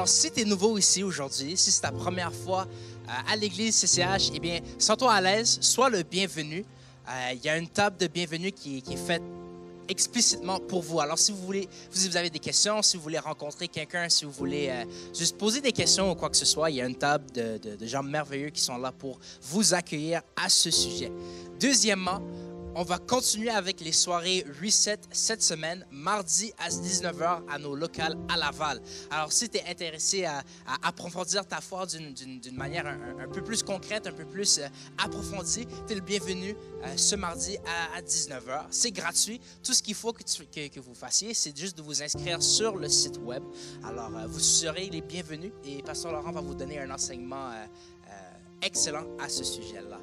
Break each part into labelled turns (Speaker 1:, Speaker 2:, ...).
Speaker 1: Alors, si tu es nouveau ici aujourd'hui, si c'est ta première fois à l'église CCH, eh bien, sens-toi à l'aise, sois le bienvenu. Il y a une table de bienvenue qui est faite explicitement pour vous. Alors, si vous avez des questions, si vous voulez rencontrer quelqu'un, si vous voulez juste poser des questions ou quoi que ce soit, il y a une table de gens merveilleux qui sont là pour vous accueillir à ce sujet. Deuxièmement, on va continuer avec les soirées Reset cette semaine, mardi à 19h à nos locales à Laval. Alors, si tu es intéressé à approfondir ta foi d'une manière un peu plus concrète, un peu plus approfondie, tu es le bienvenu ce mardi à 19h. C'est gratuit. Tout ce qu'il faut que vous fassiez, c'est juste de vous inscrire sur le site web. Alors, vous serez les bienvenus et Pasteur Laurent va vous donner un enseignement excellent à ce sujet-là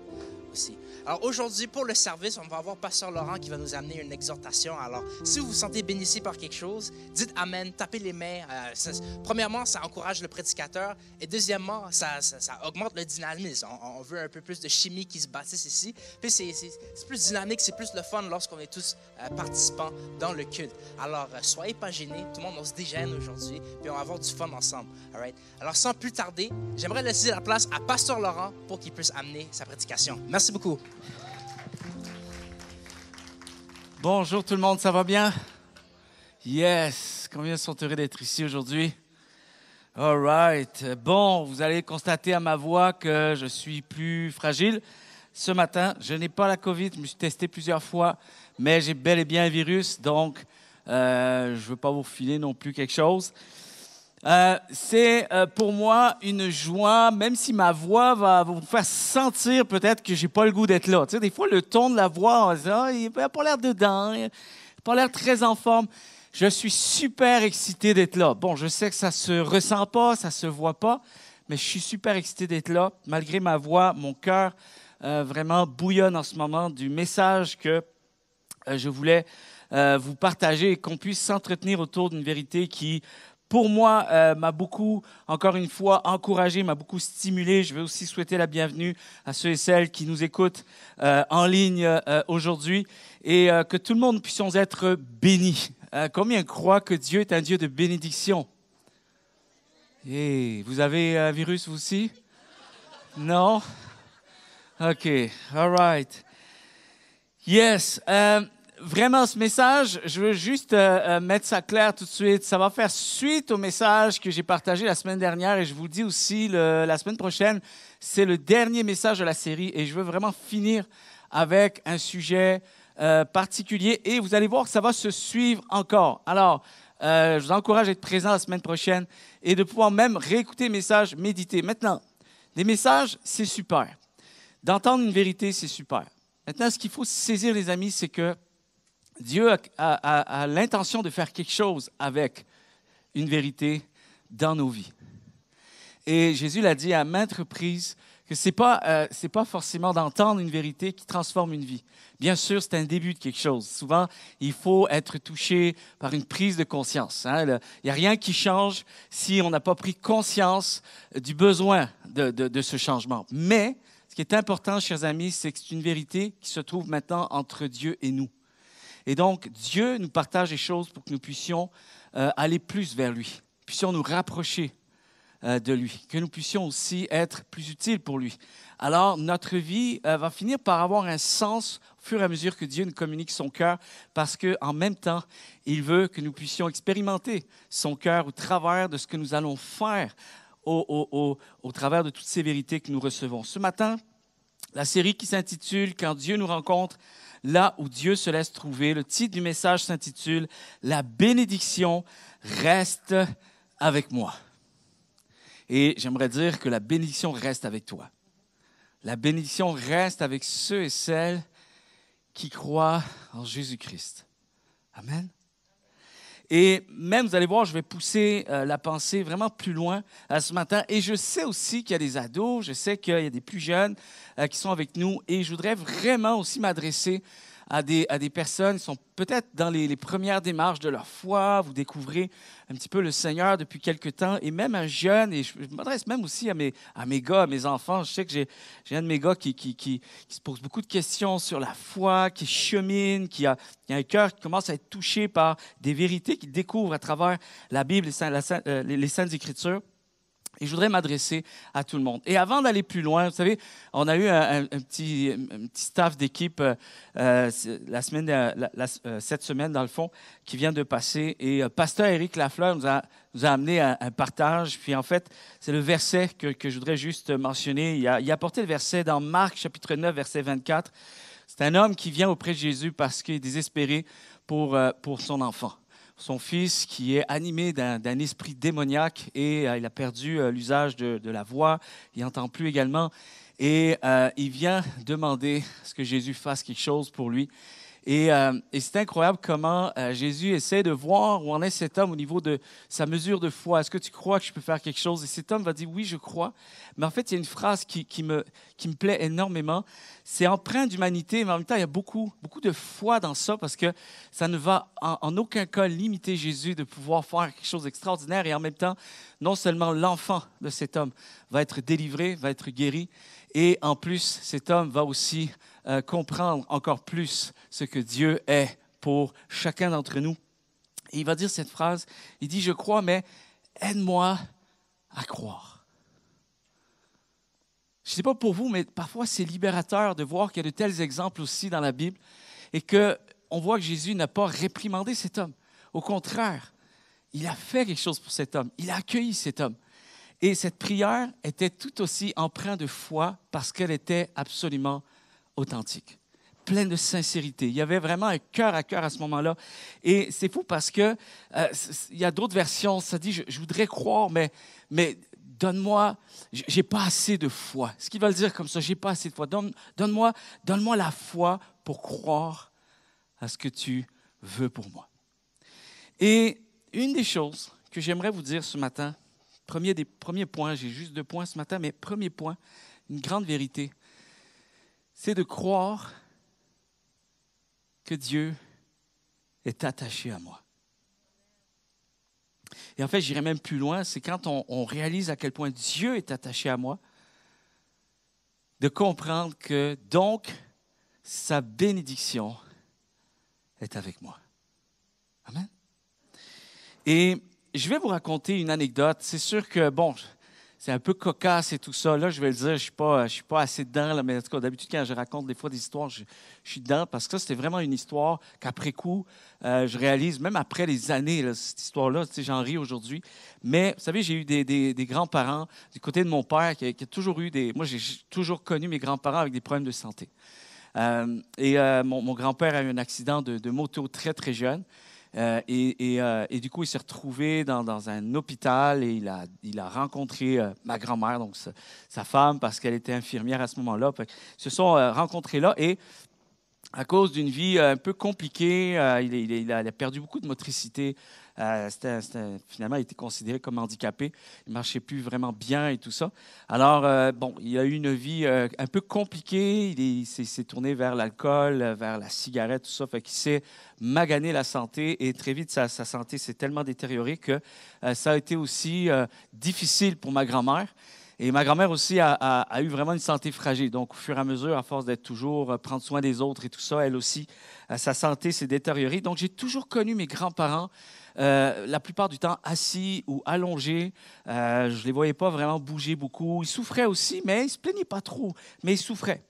Speaker 1: aussi. Alors aujourd'hui, pour le service, on va avoir Pasteur Laurent qui va nous amener une exhortation. Alors, si vous vous sentez bénéfié par quelque chose, dites Amen, tapez les mains. Premièrement, ça encourage le prédicateur. Et deuxièmement, ça augmente le dynamisme. On veut un peu plus de chimie qui se bâtisse ici. Puis c'est plus dynamique, c'est plus le fun lorsqu'on est tous participants dans le culte. Alors, soyez pas gênés. Tout le monde, on se dégêne aujourd'hui. Puis on va avoir du fun ensemble. All right? Alors, sans plus tarder, j'aimerais laisser la place à Pasteur Laurent pour qu'il puisse amener sa prédication. Merci beaucoup.
Speaker 2: Bonjour tout le monde, ça va bien? Yes! Combien sont heureux d'être ici aujourd'hui? All right. Bon, vous allez constater à ma voix que je suis plus fragile. Ce matin, je n'ai pas la COVID, je me suis testé plusieurs fois, mais j'ai bel et bien un virus, donc je ne veux pas vous filer non plus quelque chose. C'est pour moi une joie, même si ma voix va vous faire sentir peut-être que j'ai pas le goût d'être là. Tu sais, des fois, le ton de la voix, on se dit, il n'a pas l'air dedans, il n'a pas l'air très en forme. Je suis super excité d'être là. Bon, je sais que ça se ressent pas, ça se voit pas, mais je suis super excité d'être là. Malgré ma voix, mon cœur vraiment bouillonne en ce moment du message que je voulais vous partager et qu'on puisse s'entretenir autour d'une vérité qui pour moi, m'a beaucoup, encore une fois, encouragé, m'a beaucoup stimulé. Je veux aussi souhaiter la bienvenue à ceux et celles qui nous écoutent en ligne aujourd'hui et que tout le monde puissions être bénis. Combien croient que Dieu est un Dieu de bénédiction? Hey, vous avez un virus vous aussi? Non? OK, all right. Yes. Vraiment, ce message, je veux juste mettre ça clair tout de suite. Ça va faire suite au message que j'ai partagé la semaine dernière et je vous le dis aussi la semaine prochaine, c'est le dernier message de la série et je veux vraiment finir avec un sujet particulier et vous allez voir que ça va se suivre encore. Alors, je vous encourage à être présent la semaine prochaine et de pouvoir même réécouter les messages, méditer. Maintenant, des messages, c'est super. D'entendre une vérité, c'est super. Maintenant, ce qu'il faut saisir, les amis, c'est que Dieu a l'intention de faire quelque chose avec une vérité dans nos vies. Et Jésus l'a dit à maintes reprises que c'est pas forcément d'entendre une vérité qui transforme une vie. Bien sûr, c'est un début de quelque chose. Souvent, il faut être touché par une prise de conscience. Il n'y a rien qui change si on n'a pas pris conscience du besoin de ce changement. Mais ce qui est important, chers amis, c'est que c'est une vérité qui se trouve maintenant entre Dieu et nous. Et donc, Dieu nous partage les choses pour que nous puissions aller plus vers lui, puissions nous rapprocher de lui, que nous puissions aussi être plus utiles pour lui. Alors, notre vie va finir par avoir un sens au fur et à mesure que Dieu nous communique son cœur, parce qu'en même temps, il veut que nous puissions expérimenter son cœur au travers de ce que nous allons faire, au travers de toutes ces vérités que nous recevons. Ce matin, la série qui s'intitule « Quand Dieu nous rencontre », là où Dieu se laisse trouver. Le titre du message s'intitule « La bénédiction reste avec moi ». Et j'aimerais dire que la bénédiction reste avec toi. La bénédiction reste avec ceux et celles qui croient en Jésus-Christ. Amen. Et même, vous allez voir, je vais pousser la pensée vraiment plus loin ce matin. Et je sais aussi qu'il y a des ados, je sais qu'il y a des plus jeunes qui sont avec nous. Et je voudrais vraiment aussi m'adresser à des personnes qui sont peut-être dans les premières démarches de leur foi. Vous découvrez un petit peu le Seigneur depuis quelque temps. Et même un jeune, et je m'adresse même aussi à mes gars, à mes enfants. Je sais que j'ai un de mes gars qui se pose beaucoup de questions sur la foi, qui chemine, qui a un cœur qui commence à être touché par des vérités qu'il découvre à travers la Bible, les Saintes Écritures. Et je voudrais m'adresser à tout le monde. Et avant d'aller plus loin, vous savez, on a eu un petit staff d'équipe cette semaine, dans le fond, qui vient de passer. Et Pasteur Éric Lafleur nous a amené un partage. Puis en fait, c'est le verset que je voudrais juste mentionner. Il a apporté le verset dans Marc, chapitre 9, verset 24. C'est un homme qui vient auprès de Jésus parce qu'il est désespéré pour son enfant. Son fils qui est animé d'un esprit démoniaque et il a perdu l'usage de la voix, il n'entend plus également. Et il vient demander à ce que Jésus fasse quelque chose pour lui. Et c'est incroyable comment Jésus essaie de voir où en est cet homme au niveau de sa mesure de foi. Est-ce que tu crois que je peux faire quelque chose? Et cet homme va dire, oui, je crois. Mais en fait, il y a une phrase qui me plaît énormément. C'est empreint d'humanité, mais en même temps, il y a beaucoup de foi dans ça parce que ça ne va en aucun cas limiter Jésus de pouvoir faire quelque chose d'extraordinaire. Et en même temps, non seulement l'enfant de cet homme va être délivré, va être guéri, et en plus, cet homme va aussi comprendre encore plus ce que Dieu est pour chacun d'entre nous. Et il va dire cette phrase, il dit, je crois, mais aide-moi à croire. Je ne sais pas pour vous, mais parfois c'est libérateur de voir qu'il y a de tels exemples aussi dans la Bible et qu'on voit que Jésus n'a pas réprimandé cet homme. Au contraire, il a fait quelque chose pour cet homme. Il a accueilli cet homme. Et cette prière était tout aussi empreinte de foi parce qu'elle était absolument authentique, pleine de sincérité. Il y avait vraiment un cœur à cœur à ce moment-là. Et c'est fou parce que il y a d'autres versions, ça dit, je voudrais croire, mais donne-moi, j'ai pas assez de foi. Ce qu'ils veulent dire comme ça, j'ai pas assez de foi. Donne-moi la foi pour croire à ce que tu veux pour moi. Et une des choses que j'aimerais vous dire ce matin, premier point, j'ai juste 2 points ce matin, mais premier point, une grande vérité, c'est de croire que Dieu est attaché à moi. Et en fait, j'irai même plus loin, c'est quand on réalise à quel point Dieu est attaché à moi, de comprendre que donc, sa bénédiction est avec moi. Amen. Et je vais vous raconter une anecdote. C'est sûr que, bon, c'est un peu cocasse et tout ça. Là, je vais le dire, je suis pas assez dedans. Là, mais en tout cas, d'habitude, quand je raconte des fois des histoires, je suis dedans parce que ça, c'était vraiment une histoire qu'après coup, je réalise, même après les années, là, cette histoire-là, tu sais, j'en ris aujourd'hui. Mais, vous savez, j'ai eu des grands-parents du côté de mon père qui a toujours eu Moi, j'ai toujours connu mes grands-parents avec des problèmes de santé. Mon grand-père a eu un accident de moto très, très jeune. Et du coup, il s'est retrouvé dans un hôpital et il a rencontré ma grand-mère, donc sa femme, parce qu'elle était infirmière à ce moment-là. Ils se sont rencontrés là et à cause d'une vie un peu compliquée, il a perdu beaucoup de motricité. Finalement, il était considéré comme handicapé. Il ne marchait plus vraiment bien et tout ça. Alors, il a eu une vie un peu compliquée. Il s'est tourné vers l'alcool, vers la cigarette, tout ça. Fait qu'il s'est magané la santé et très vite, sa santé s'est tellement détériorée que ça a été aussi difficile pour ma grand-mère. Et ma grand-mère aussi a eu vraiment une santé fragile. Donc, au fur et à mesure, à force d'être toujours prendre soin des autres et tout ça, elle aussi, sa santé s'est détériorée. Donc, j'ai toujours connu mes grands-parents la plupart du temps assis ou allongés. Je ne les voyais pas vraiment bouger beaucoup. Ils souffraient aussi, mais ils ne se plaignaient pas trop, mais ils souffraient.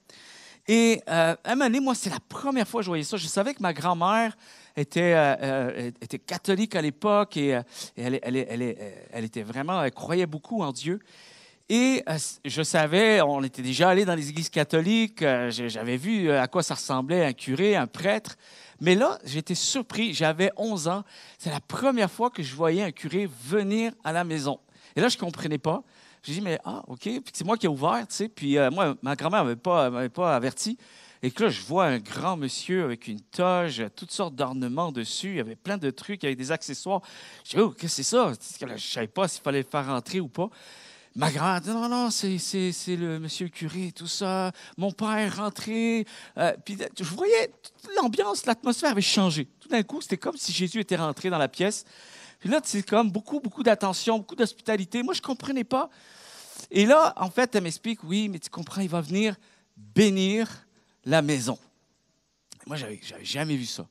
Speaker 2: Et à un moment donné, moi, c'est la première fois que je voyais ça. Je savais que ma grand-mère était catholique à l'époque et elle était vraiment, elle croyait beaucoup en Dieu. Et je savais, on était déjà allé dans les églises catholiques, j'avais vu à quoi ça ressemblait un curé, un prêtre. Mais là, j'étais surpris, j'avais 11 ans. C'est la première fois que je voyais un curé venir à la maison. Et là, je ne comprenais pas. J'ai dit, mais OK. Puis c'est moi qui ai ouvert, tu sais. Puis moi, ma grand-mère ne m'avait pas averti. Et que là, je vois un grand monsieur avec une toge, toutes sortes d'ornements dessus. Il y avait plein de trucs avec des accessoires. Je dis, oh, qu'est-ce que c'est ça? Je ne savais pas s'il fallait le faire rentrer ou pas. Ma grand-mère dit, non, c'est le monsieur curé, tout ça. Mon père rentré. Puis je voyais toute l'ambiance, l'atmosphère avait changé. Tout d'un coup, c'était comme si Jésus était rentré dans la pièce. Puis là, c'est comme beaucoup d'attention, beaucoup d'hospitalité. Moi, je ne comprenais pas. Et là, en fait, elle m'explique, oui, mais tu comprends, il va venir bénir la maison. Moi, je n'avais jamais vu ça.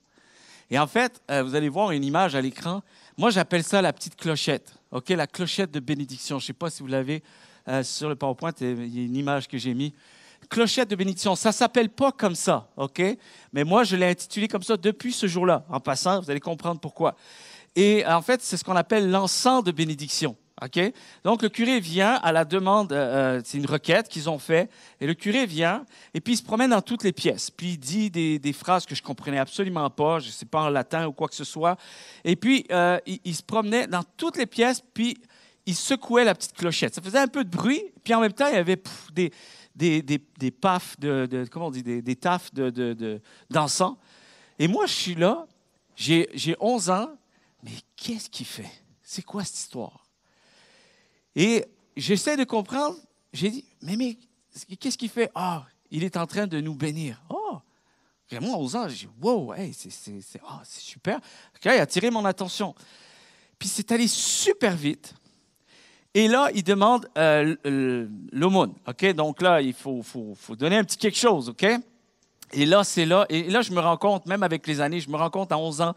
Speaker 2: Et en fait, vous allez voir une image à l'écran. Moi, j'appelle ça la petite clochette. OK, la clochette de bénédiction. Je ne sais pas si vous l'avez sur le PowerPoint, il y a une image que j'ai mise. Clochette de bénédiction, ça ne s'appelle pas comme ça, OK? Mais moi, je l'ai intitulé comme ça depuis ce jour-là. En passant, vous allez comprendre pourquoi. Et en fait, c'est ce qu'on appelle l'encens de bénédiction, OK? Donc, le curé vient à la demande, c'est une requête qu'ils ont fait, et le curé vient, et puis il se promène dans toutes les pièces. Puis il dit des phrases que je ne comprenais absolument pas, je ne sais pas en latin ou quoi que ce soit. Et puis, il se promenait dans toutes les pièces, puis il secouait la petite clochette. Ça faisait un peu de bruit, puis en même temps, il y avait des pafs, comment on dit, des taffes d'encens. Et moi, je suis là, j'ai 11 ans, mais qu'est-ce qu'il fait? C'est quoi cette histoire? Et j'essaie de comprendre. J'ai dit, mais qu'est-ce qu'il fait? Ah, il est en train de nous bénir. Oh! Moi, 11 ans, j'ai dit, wow, hey, c'est super. Okay, il a attiré mon attention. Puis c'est allé super vite. Et là, il demande l'aumône. OK? Donc là, il faut donner un petit quelque chose. OK? Et là, c'est là. Et là, je me rends compte, même avec les années, je me rends compte à 11 ans,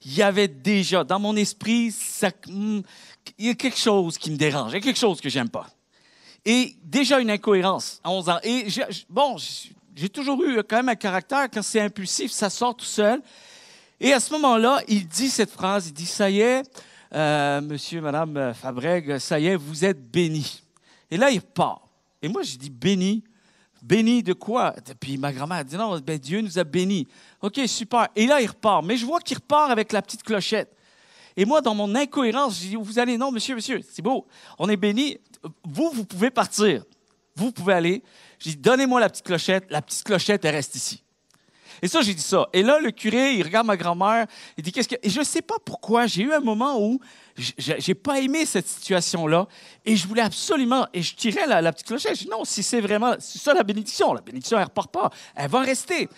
Speaker 2: il y avait déjà, dans mon esprit, il y a quelque chose qui me dérange. Il y a quelque chose que j'aime pas. Et déjà une incohérence à 11 ans. Et j'ai toujours eu quand même un caractère, quand c'est impulsif, ça sort tout seul. Et à ce moment-là, il dit cette phrase, il dit, ça y est, monsieur, madame Fabrègue, ça y est, vous êtes bénis. Et là, il repart. Et moi, j'ai dit, béni? Béni de quoi? Puis ma grand-mère a dit, non, ben, Dieu nous a bénis. OK, super. Et là, il repart. Mais je vois qu'il repart avec la petite clochette. Et moi, dans mon incohérence, je dis, vous allez, non, monsieur, c'est beau, on est bénis. Vous pouvez partir. Vous pouvez aller. Je dis, donnez-moi la petite clochette, elle reste ici. Et ça, j'ai dit ça. Et là, le curé, il regarde ma grand-mère, il dit, qu'est-ce que... Et je ne sais pas pourquoi, j'ai eu un moment où j'ai pas aimé cette situation-là, et je voulais absolument, et je tirais la petite clochette, je dis, non, si c'est ça la bénédiction, elle ne repart pas, elle va rester.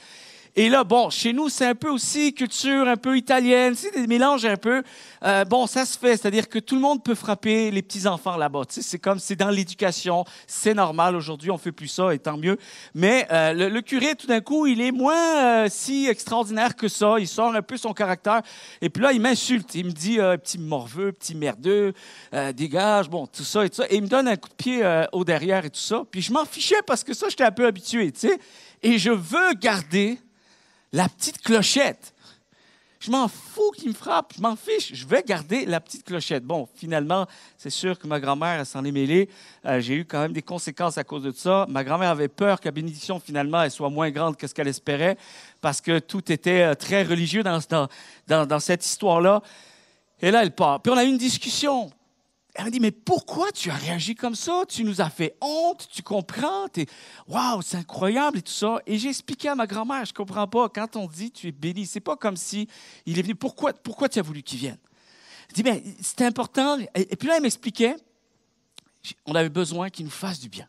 Speaker 2: Et là, bon, chez nous, c'est un peu aussi culture un peu italienne, c'est des mélanges un peu. Ça se fait, c'est-à-dire que tout le monde peut frapper les petits-enfants là-bas. Tu sais, c'est comme, c'est dans l'éducation, c'est normal. Aujourd'hui, on fait plus ça, et tant mieux. Mais le curé, tout d'un coup, il est moins si extraordinaire que ça. Il sort un peu son caractère. Et puis là, il m'insulte. Il me dit, petit morveux, petit merdeux, dégage, bon, tout ça et tout ça. Et il me donne un coup de pied au derrière et tout ça. Puis je m'en fichais parce que ça, j'étais un peu habitué, tu sais. Et je veux garder la petite clochette. Je m'en fous qu'il me frappe, je m'en fiche, je vais garder la petite clochette. Bon, finalement, c'est sûr que ma grand-mère, elle s'en est mêlée. J'ai eu quand même des conséquences à cause de ça. Ma grand-mère avait peur que la bénédiction, finalement, elle soit moins grande que ce qu'elle espérait, parce que tout était très religieux dans cette histoire-là. Et là, elle part. Puis on a eu une discussion. Elle m'a dit, mais pourquoi tu as réagi comme ça? Tu nous as fait honte, tu comprends? Waouh, c'est incroyable et tout ça. Et j'ai expliqué à ma grand-mère, je ne comprends pas, quand on dit tu es béni, c'est pas comme si il est venu. Pourquoi tu as voulu qu'il vienne? Je dis, bien, c'était important. Et puis là, elle m'expliquait, on avait besoin qu'il nous fasse du bien.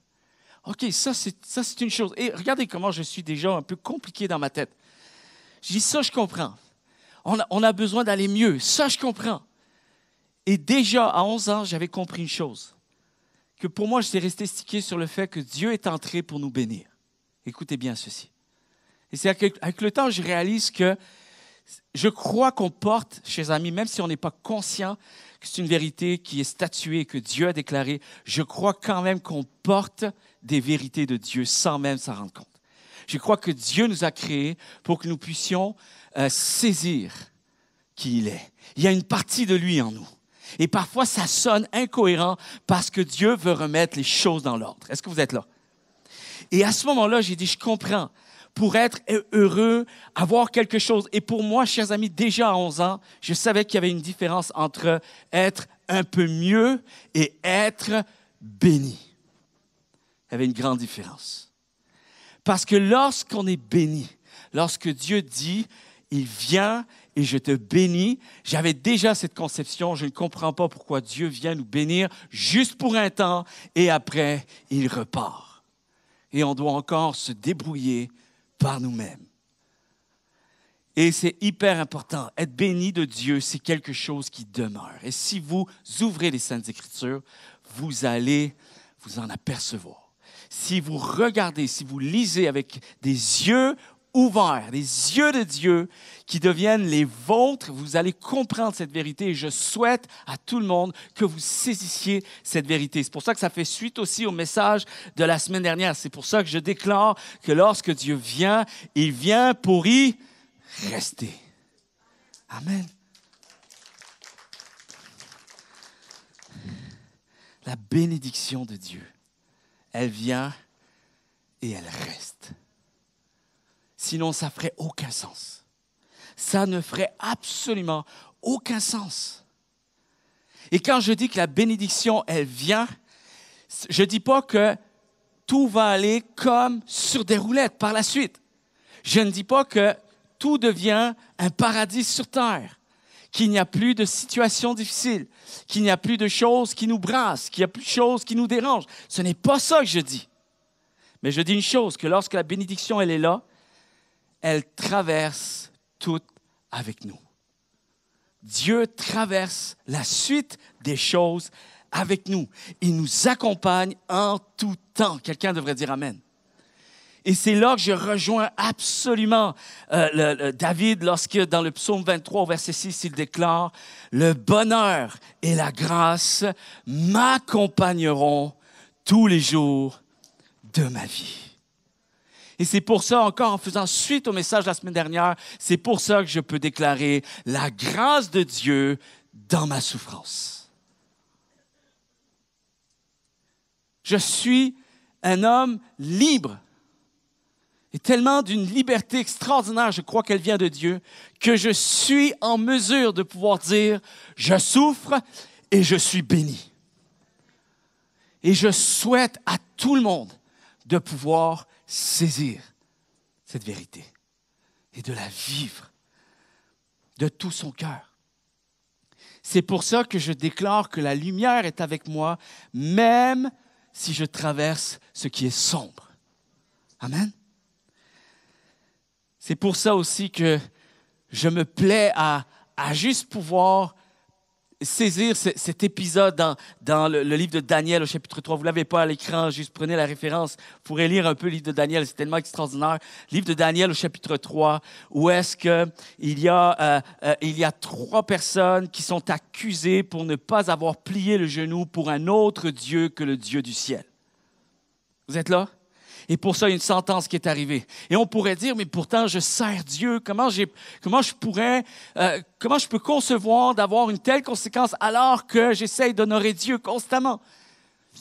Speaker 2: OK, ça, c'est une chose. Et regardez comment je suis déjà un peu compliqué dans ma tête. Je dis, ça, je comprends. On a besoin d'aller mieux. Ça, je comprends. Et déjà, à 11 ans, j'avais compris une chose, que pour moi, j'étais resté stické sur le fait que Dieu est entré pour nous bénir. Écoutez bien ceci. Et c'est avec le temps, je réalise que je crois qu'on porte, chers amis, même si on n'est pas conscient que c'est une vérité qui est statuée, que Dieu a déclarée, je crois quand même qu'on porte des vérités de Dieu sans même s'en rendre compte. Je crois que Dieu nous a créés pour que nous puissions saisir qui il est. Il y a une partie de lui en nous. Et parfois, ça sonne incohérent parce que Dieu veut remettre les choses dans l'ordre. Est-ce que vous êtes là? Et à ce moment-là, j'ai dit, je comprends. Pour être heureux, avoir quelque chose. Et pour moi, chers amis, déjà à 11 ans, je savais qu'il y avait une différence entre être un peu mieux et être béni. Il y avait une grande différence. Parce que lorsqu'on est béni, lorsque Dieu dit, il vient et je te bénis. J'avais déjà cette conception. Je ne comprends pas pourquoi Dieu vient nous bénir juste pour un temps et après, il repart. Et on doit encore se débrouiller par nous-mêmes. Et c'est hyper important. Être béni de Dieu, c'est quelque chose qui demeure. Et si vous ouvrez les Saintes Écritures, vous allez vous en apercevoir. Si vous regardez, si vous lisez avec des yeux ouverts, les yeux de Dieu qui deviennent les vôtres. Vous allez comprendre cette vérité et je souhaite à tout le monde que vous saisissiez cette vérité. C'est pour ça que ça fait suite aussi au message de la semaine dernière. C'est pour ça que je déclare que lorsque Dieu vient, il vient pour y rester. Amen. La bénédiction de Dieu, elle vient et elle reste. Sinon, ça ne ferait aucun sens. Ça ne ferait absolument aucun sens. Et quand je dis que la bénédiction, elle vient, je ne dis pas que tout va aller comme sur des roulettes par la suite. Je ne dis pas que tout devient un paradis sur terre, qu'il n'y a plus de situations difficiles, qu'il n'y a plus de choses qui nous brassent, qu'il n'y a plus de choses qui nous dérangent. Ce n'est pas ça que je dis. Mais je dis une chose, que lorsque la bénédiction, elle est là, elle traverse tout avec nous. Dieu traverse la suite des choses avec nous. Il nous accompagne en tout temps. Quelqu'un devrait dire Amen. Et c'est là que je rejoins absolument David lorsque dans le psaume 23, au verset 6, il déclare « Le bonheur et la grâce m'accompagneront tous les jours de ma vie. » Et c'est pour ça, encore en faisant suite au message de la semaine dernière, c'est pour ça que je peux déclarer la grâce de Dieu dans ma souffrance. Je suis un homme libre. Et tellement d'une liberté extraordinaire, je crois qu'elle vient de Dieu, que je suis en mesure de pouvoir dire, je souffre et je suis béni. Et je souhaite à tout le monde de pouvoir saisir cette vérité et de la vivre de tout son cœur. C'est pour ça que je déclare que la lumière est avec moi, même si je traverse ce qui est sombre. Amen. C'est pour ça aussi que je me plais à juste pouvoir saisir cet épisode dans le livre de Daniel au chapitre 3. Vous ne l'avez pas à l'écran, juste prenez la référence. Vous pourrez lire un peu le livre de Daniel, c'est tellement extraordinaire. Livre de Daniel au chapitre 3, où est-ce qu'il y a 3 personnes qui sont accusées pour ne pas avoir plié le genou pour un autre Dieu que le Dieu du ciel. Vous êtes là? Et pour ça, il y a une sentence qui est arrivée. Et on pourrait dire, mais pourtant, je sers Dieu. Comment je peux concevoir d'avoir une telle conséquence alors que j'essaye d'honorer Dieu constamment?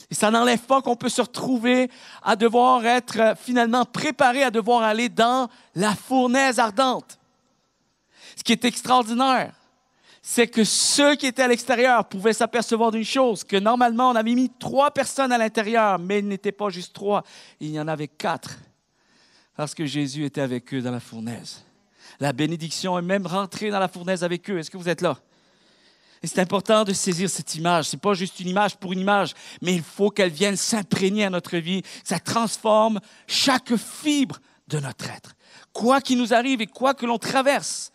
Speaker 2: Et ça n'enlève pas qu'on peut se retrouver à devoir être finalement préparé à devoir aller dans la fournaise ardente. Ce qui est extraordinaire, c'est que ceux qui étaient à l'extérieur pouvaient s'apercevoir d'une chose, que normalement, on avait mis 3 personnes à l'intérieur, mais il n'était pas juste 3, il y en avait 4, parce que Jésus était avec eux dans la fournaise. La bénédiction est même rentrée dans la fournaise avec eux. Est-ce que vous êtes là? Et c'est important de saisir cette image. Ce n'est pas juste une image pour une image, mais il faut qu'elle vienne s'imprégner à notre vie. Ça transforme chaque fibre de notre être. Quoi qu'il nous arrive et quoi que l'on traverse.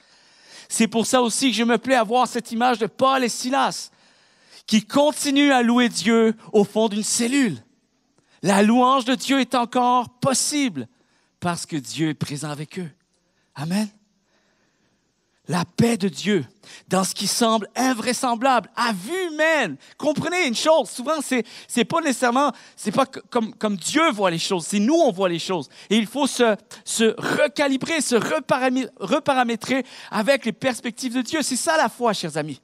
Speaker 2: C'est pour ça aussi que je me plais à voir cette image de Paul et Silas qui continuent à louer Dieu au fond d'une cellule. La louange de Dieu est encore possible parce que Dieu est présent avec eux. Amen. La paix de Dieu dans ce qui semble invraisemblable, à vue humaine. Comprenez une chose, souvent c'est pas nécessairement, c'est pas comme Dieu voit les choses, c'est nous on voit les choses. Et il faut se recalibrer, se reparamétrer avec les perspectives de Dieu. C'est ça la foi, chers amis.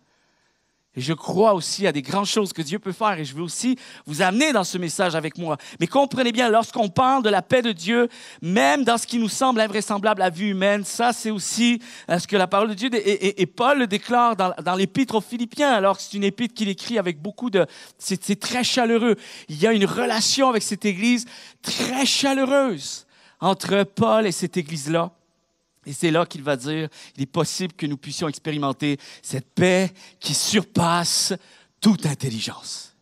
Speaker 2: Et je crois aussi à des grandes choses que Dieu peut faire et je veux aussi vous amener dans ce message avec moi. Mais comprenez bien, lorsqu'on parle de la paix de Dieu, même dans ce qui nous semble invraisemblable à vue humaine, ça c'est aussi ce que la parole de Dieu, et Paul le déclare dans l'épître aux Philippiens, alors que c'est une épître qu'il écrit avec beaucoup de... C'est très chaleureux. Il y a une relation avec cette église très chaleureuse entre Paul et cette église-là. Et c'est là qu'il va dire, il est possible que nous puissions expérimenter cette paix qui surpasse toute intelligence.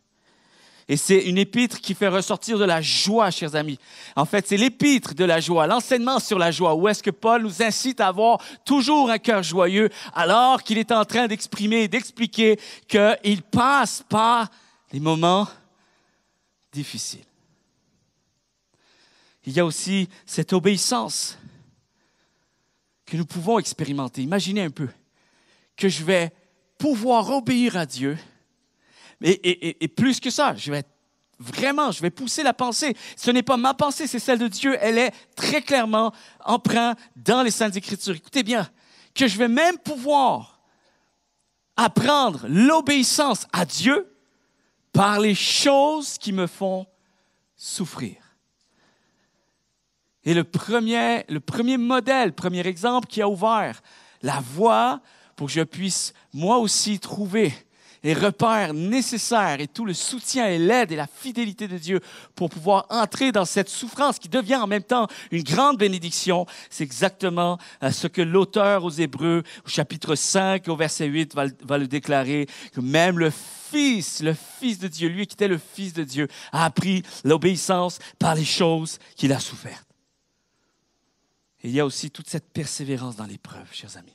Speaker 2: Et c'est une épître qui fait ressortir de la joie, chers amis. En fait, c'est l'épître de la joie, l'enseignement sur la joie, où est-ce que Paul nous incite à avoir toujours un cœur joyeux, alors qu'il est en train d'exprimer et d'expliquer qu'il passe par des moments difficiles. Il y a aussi cette obéissance que nous pouvons expérimenter. Imaginez un peu que je vais pouvoir obéir à Dieu. Et plus que ça, je vais pousser la pensée. Ce n'est pas ma pensée, c'est celle de Dieu. Elle est très clairement empreinte dans les Saintes Écritures. Écoutez bien, que je vais même pouvoir apprendre l'obéissance à Dieu par les choses qui me font souffrir. Et le premier modèle, premier exemple qui a ouvert la voie pour que je puisse moi aussi trouver les repères nécessaires et tout le soutien et l'aide et la fidélité de Dieu pour pouvoir entrer dans cette souffrance qui devient en même temps une grande bénédiction. C'est exactement ce que l'auteur aux Hébreux, au chapitre 5, au verset 8, va le déclarer, que même le Fils de Dieu, lui qui était le Fils de Dieu, a appris l'obéissance par les choses qu'il a souffertes. Et il y a aussi toute cette persévérance dans l'épreuve, chers amis.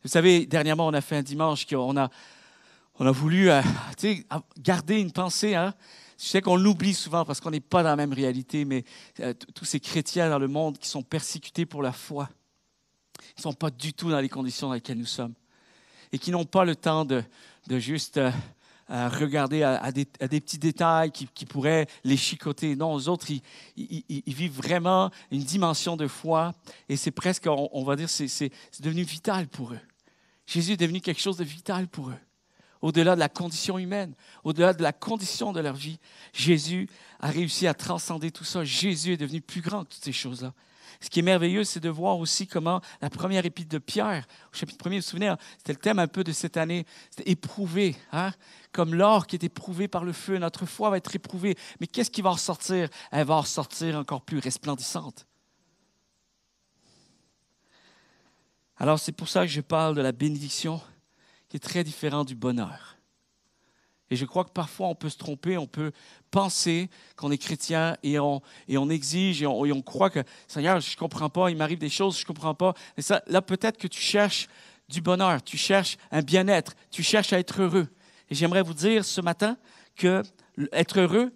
Speaker 2: Vous savez, dernièrement, on a fait un dimanche qu'on a voulu garder une pensée. Hein? Je sais qu'on l'oublie souvent parce qu'on n'est pas dans la même réalité, mais tous ces chrétiens dans le monde qui sont persécutés pour la foi, ils ne sont pas du tout dans les conditions dans lesquelles nous sommes et qui n'ont pas le temps de juste regarder à des petits détails qui pourraient les chicoter. Non, aux autres, ils vivent vraiment une dimension de foi et c'est presque, on va dire, c'est devenu vital pour eux. Jésus est devenu quelque chose de vital pour eux. Au-delà de la condition humaine, au-delà de la condition de leur vie, Jésus a réussi à transcender tout ça. Jésus est devenu plus grand que toutes ces choses-là. Ce qui est merveilleux, c'est de voir aussi comment la première épître de Pierre, au chapitre 1er, vous vous souvenez, c'était le thème un peu de cette année, c'était éprouvé, hein? Comme l'or qui est éprouvé par le feu, notre foi va être éprouvée. Mais qu'est-ce qui va en ressortir? Elle va en ressortir encore plus resplendissante. Alors, c'est pour ça que je parle de la bénédiction qui est très différente du bonheur. Et je crois que parfois, on peut se tromper, on peut penser qu'on est chrétien et on exige et on croit que, Seigneur, je ne comprends pas, il m'arrive des choses, je ne comprends pas. Et ça, là, peut-être que tu cherches du bonheur, tu cherches un bien-être, tu cherches à être heureux. Et j'aimerais vous dire ce matin que être heureux,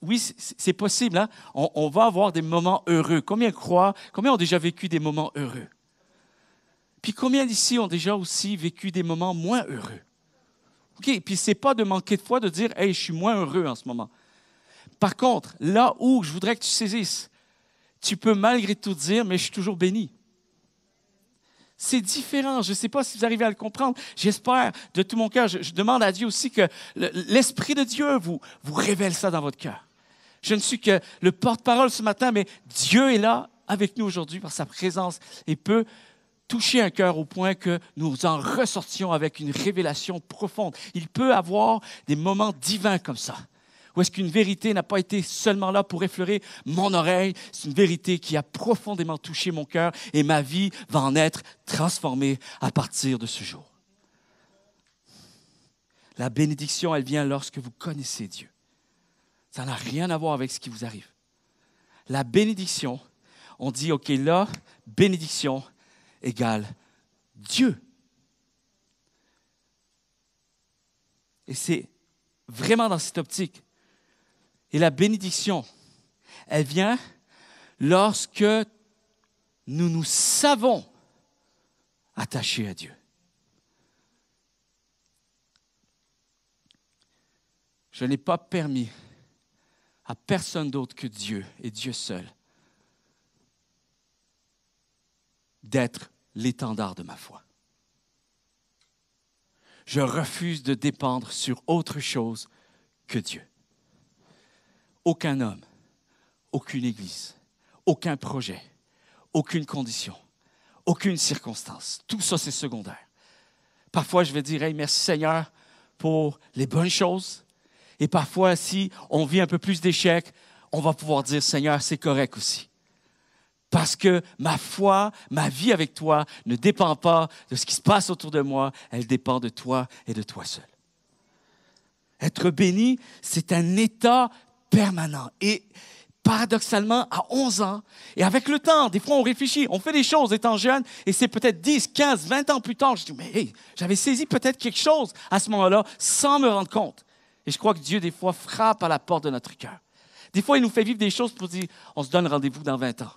Speaker 2: oui, c'est possible. Hein? On va avoir des moments heureux. Combien ont déjà vécu des moments heureux? Puis combien d'ici ont déjà aussi vécu des moments moins heureux? OK, puis c'est pas de manquer de foi de dire « Hey, je suis moins heureux en ce moment ». Par contre, là où je voudrais que tu saisisses, tu peux malgré tout dire « Mais je suis toujours béni ». C'est différent. Je ne sais pas si vous arrivez à le comprendre. J'espère de tout mon cœur. Je demande à Dieu aussi que l'Esprit de Dieu vous révèle ça dans votre cœur. Je ne suis que le porte-parole ce matin, mais Dieu est là avec nous aujourd'hui par sa présence et peut toucher un cœur au point que nous en ressortions avec une révélation profonde. Il peut avoir des moments divins comme ça, où est-ce qu'une vérité n'a pas été seulement là pour effleurer mon oreille, c'est une vérité qui a profondément touché mon cœur et ma vie va en être transformée à partir de ce jour. La bénédiction, elle vient lorsque vous connaissez Dieu. Ça n'a rien à voir avec ce qui vous arrive. La bénédiction, on dit, OK, là, bénédiction égale Dieu. Et c'est vraiment dans cette optique. Et la bénédiction, elle vient lorsque nous nous savons attachés à Dieu. Je n'ai pas permis à personne d'autre que Dieu et Dieu seul d'être l'étendard de ma foi. Je refuse de dépendre sur autre chose que Dieu. Aucun homme, aucune église, aucun projet, aucune condition, aucune circonstance. Tout ça, c'est secondaire. Parfois, je vais dire, hey, merci Seigneur pour les bonnes choses. Et parfois, si on vit un peu plus d'échecs, on va pouvoir dire, Seigneur, c'est correct aussi. Parce que ma foi, ma vie avec toi ne dépend pas de ce qui se passe autour de moi, elle dépend de toi et de toi seul. Être béni, c'est un état permanent. Et paradoxalement, à 11 ans, et avec le temps, des fois on réfléchit, on fait des choses étant jeune, et c'est peut-être 10, 15, 20 ans plus tard, je dis, mais hey, j'avais saisi peut-être quelque chose à ce moment-là sans me rendre compte. Et je crois que Dieu, des fois, frappe à la porte de notre cœur. Des fois, il nous fait vivre des choses pour dire, on se donne rendez-vous dans 20 ans.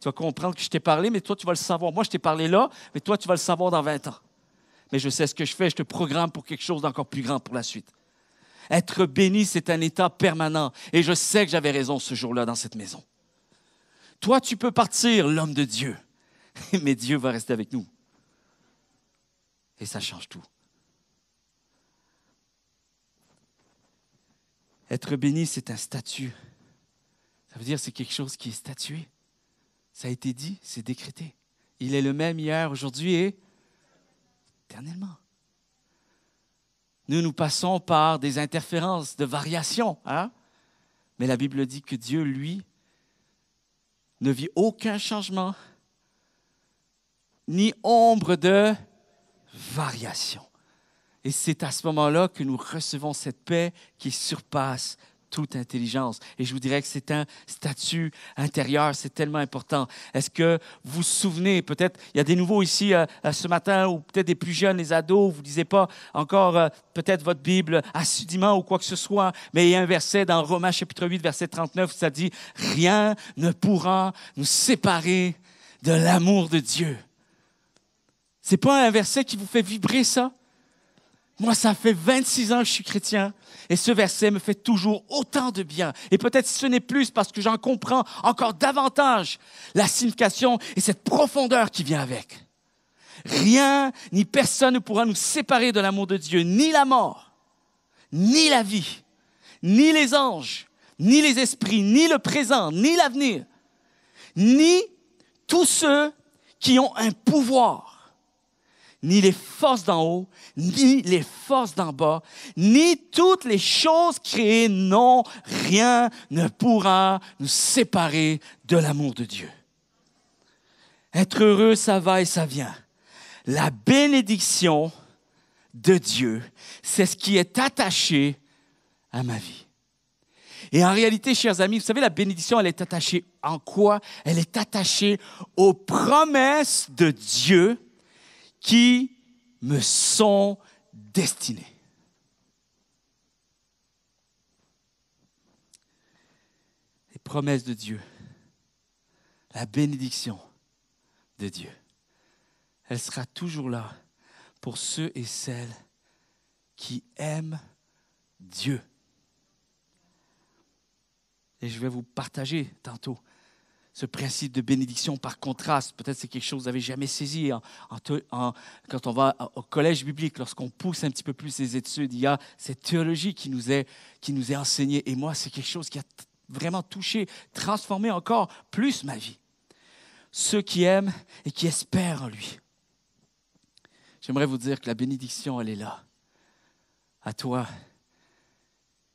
Speaker 2: Tu vas comprendre que je t'ai parlé, mais toi, tu vas le savoir. Moi, je t'ai parlé là, mais toi, tu vas le savoir dans 20 ans. Mais je sais ce que je fais, je te programme pour quelque chose d'encore plus grand pour la suite. Être béni, c'est un état permanent. Et je sais que j'avais raison ce jour-là dans cette maison. Toi, tu peux partir, l'homme de Dieu, mais Dieu va rester avec nous. Et ça change tout. Être béni, c'est un statut. Ça veut dire que c'est quelque chose qui est statué. Ça a été dit, c'est décrété. Il est le même hier, aujourd'hui et éternellement. Nous passons par des interférences, de variations. Hein? Mais la Bible dit que Dieu, lui, ne vit aucun changement, ni ombre de variation. Et c'est à ce moment-là que nous recevons cette paix qui surpasse toute intelligence. Et je vous dirais que c'est un statut intérieur, c'est tellement important. Est-ce que vous vous souvenez, peut-être, il y a des nouveaux ici ce matin, ou peut-être des plus jeunes, les ados, vous ne lisez pas encore peut-être votre Bible assidûment ou quoi que ce soit, mais il y a un verset dans Romains chapitre 8, verset 39, où ça dit « Rien ne pourra nous séparer de l'amour de Dieu. » C'est pas un verset qui vous fait vibrer ça? Moi, ça fait 26 ans que je suis chrétien et ce verset me fait toujours autant de bien. Et peut-être si ce n'est plus parce que j'en comprends encore davantage la signification et cette profondeur qui vient avec. Rien ni personne ne pourra nous séparer de l'amour de Dieu, ni la mort, ni la vie, ni les anges, ni les esprits, ni le présent, ni l'avenir, ni tous ceux qui ont un pouvoir. Ni les forces d'en haut, ni les forces d'en bas, ni toutes les choses créées, non, rien ne pourra nous séparer de l'amour de Dieu. Être heureux, ça va et ça vient. La bénédiction de Dieu, c'est ce qui est attaché à ma vie. Et en réalité, chers amis, vous savez, la bénédiction, elle est attachée en quoi? Elle est attachée aux promesses de Dieu qui me sont destinés. Les promesses de Dieu, la bénédiction de Dieu, elle sera toujours là pour ceux et celles qui aiment Dieu. Et je vais vous partager tantôt ce principe de bénédiction par contraste. Peut-être c'est quelque chose que vous n'avez jamais saisi. Quand on va au collège biblique, lorsqu'on pousse un petit peu plus les études, il y a cette théologie qui nous est enseignée. Et moi, c'est quelque chose qui a vraiment touché, transformé encore plus ma vie. Ceux qui aiment et qui espèrent en lui. J'aimerais vous dire que la bénédiction, elle est là. À toi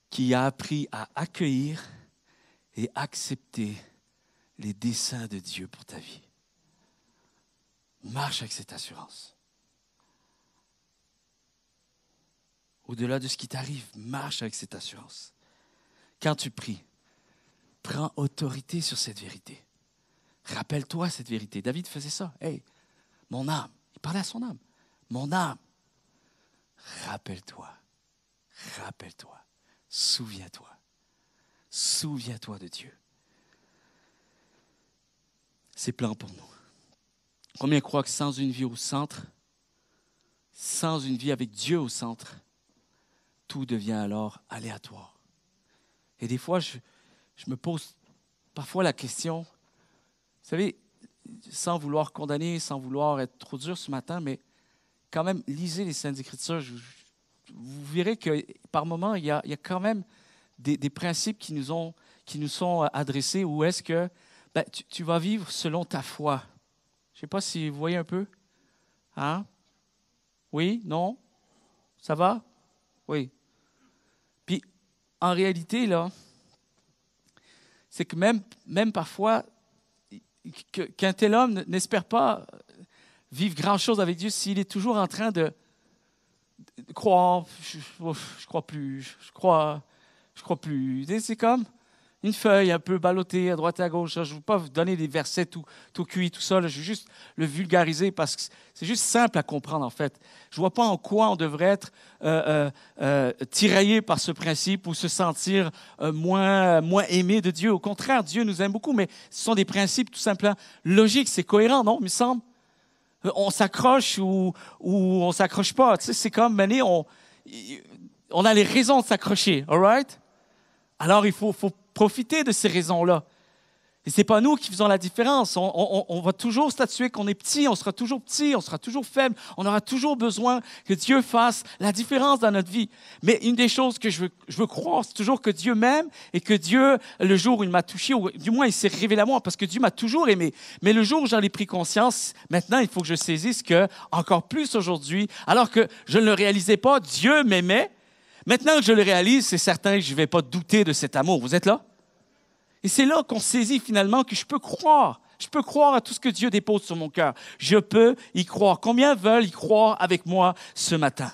Speaker 2: qui as appris à accueillir et accepter les desseins de Dieu pour ta vie. Marche avec cette assurance. Au-delà de ce qui t'arrive, marche avec cette assurance. Quand tu pries, prends autorité sur cette vérité. Rappelle-toi cette vérité. David faisait ça. Hey, mon âme, il parlait à son âme. Mon âme, rappelle-toi, souviens-toi de Dieu. Ses plans pour nous. Combien croient que sans une vie au centre, sans une vie avec Dieu au centre, tout devient alors aléatoire. Et des fois, je me pose parfois la question, vous savez, sans vouloir condamner, sans vouloir être trop dur ce matin, mais quand même, lisez les Saintes Écritures, vous verrez que par moments, il y a quand même des principes qui nous sont adressés, où est-ce que tu vas vivre selon ta foi. Je ne sais pas si vous voyez un peu. Hein? Oui? Non? Ça va? Oui. Puis, en réalité, là, c'est que même parfois, qu'un tel homme n'espère pas vivre grand-chose avec Dieu s'il est toujours en train de croire, je crois plus, je crois plus. C'est comme, Une feuille un peu ballottée à droite et à gauche. Là, je ne veux pas vous donner des versets tout cuits, tout ça. Là, je veux juste le vulgariser parce que c'est juste simple à comprendre, en fait. Je ne vois pas en quoi on devrait être tiraillé par ce principe ou se sentir moins aimé de Dieu. Au contraire, Dieu nous aime beaucoup, mais ce sont des principes tout simplement logiques. C'est cohérent, non, il me semble? On s'accroche ou on ne s'accroche pas. Tu sais, c'est comme, on a les raisons de s'accrocher, all right? Alors, il faut profiter de ces raisons-là. Et ce n'est pas nous qui faisons la différence. On va toujours statuer qu'on est petit, on sera toujours petit, on sera toujours faible. On aura toujours besoin que Dieu fasse la différence dans notre vie. Mais une des choses que je veux croire, c'est toujours que Dieu m'aime et que Dieu, le jour où il m'a touché, ou du moins il s'est révélé à moi, parce que Dieu m'a toujours aimé. Mais le jour où j'en ai pris conscience, maintenant, il faut que je saisisse que, encore plus aujourd'hui, alors que je ne le réalisais pas, Dieu m'aimait. Maintenant que je le réalise, c'est certain que je ne vais pas douter de cet amour. Vous êtes là? Et c'est là qu'on saisit finalement que je peux croire. Je peux croire à tout ce que Dieu dépose sur mon cœur. Je peux y croire. Combien veulent y croire avec moi ce matin?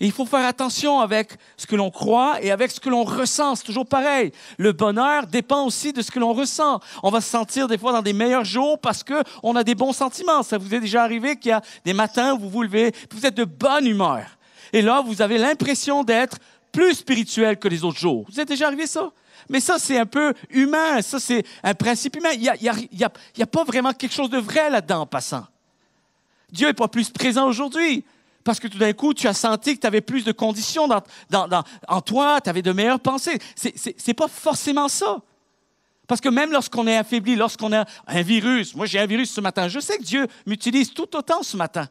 Speaker 2: Et il faut faire attention avec ce que l'on croit et avec ce que l'on ressent. C'est toujours pareil. Le bonheur dépend aussi de ce que l'on ressent. On va se sentir des fois dans des meilleurs jours parce qu'on a des bons sentiments. Ça vous est déjà arrivé qu'il y a des matins où vous vous levez, vous êtes de bonne humeur. Et là, vous avez l'impression d'être plus spirituel que les autres jours. Vous êtes déjà arrivé ça? Mais ça, c'est un peu humain. Ça, c'est un principe humain. Il y a pas vraiment quelque chose de vrai là-dedans en passant. Dieu n'est pas plus présent aujourd'hui parce que tout d'un coup, tu as senti que tu avais plus de conditions en toi, tu avais de meilleures pensées. C'est pas forcément ça. Parce que même lorsqu'on est affaibli, lorsqu'on a un virus, moi j'ai un virus ce matin, je sais que Dieu m'utilise tout autant ce matin.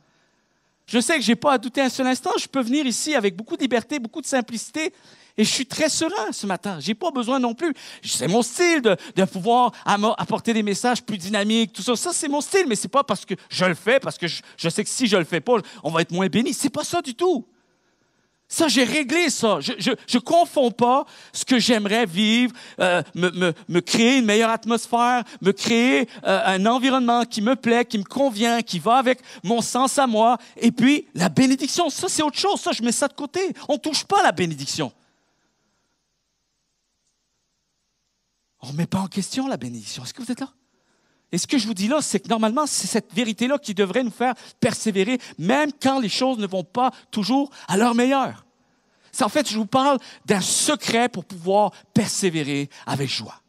Speaker 2: Je sais que je n'ai pas à douter un seul instant. Je peux venir ici avec beaucoup de liberté, beaucoup de simplicité. Et je suis très serein ce matin. Je n'ai pas besoin non plus. C'est mon style de pouvoir apporter des messages plus dynamiques, tout ça. Ça, c'est mon style, mais ce n'est pas parce que je le fais, parce que je sais que si je ne le fais pas, on va être moins béni. Ce n'est pas ça du tout. Ça, j'ai réglé ça. Je ne confonds pas ce que j'aimerais vivre, me créer une meilleure atmosphère, me créer un environnement qui me plaît, qui me convient, qui va avec mon sens à moi. Et puis, la bénédiction, ça, c'est autre chose. Ça, je mets ça de côté. On ne touche pas à la bénédiction. On ne met pas en question la bénédiction. Est-ce que vous êtes là? Et ce que je vous dis là, c'est que normalement, c'est cette vérité-là qui devrait nous faire persévérer, même quand les choses ne vont pas toujours à leur meilleur. C'est en fait, je vous parle d'un secret pour pouvoir persévérer avec joie.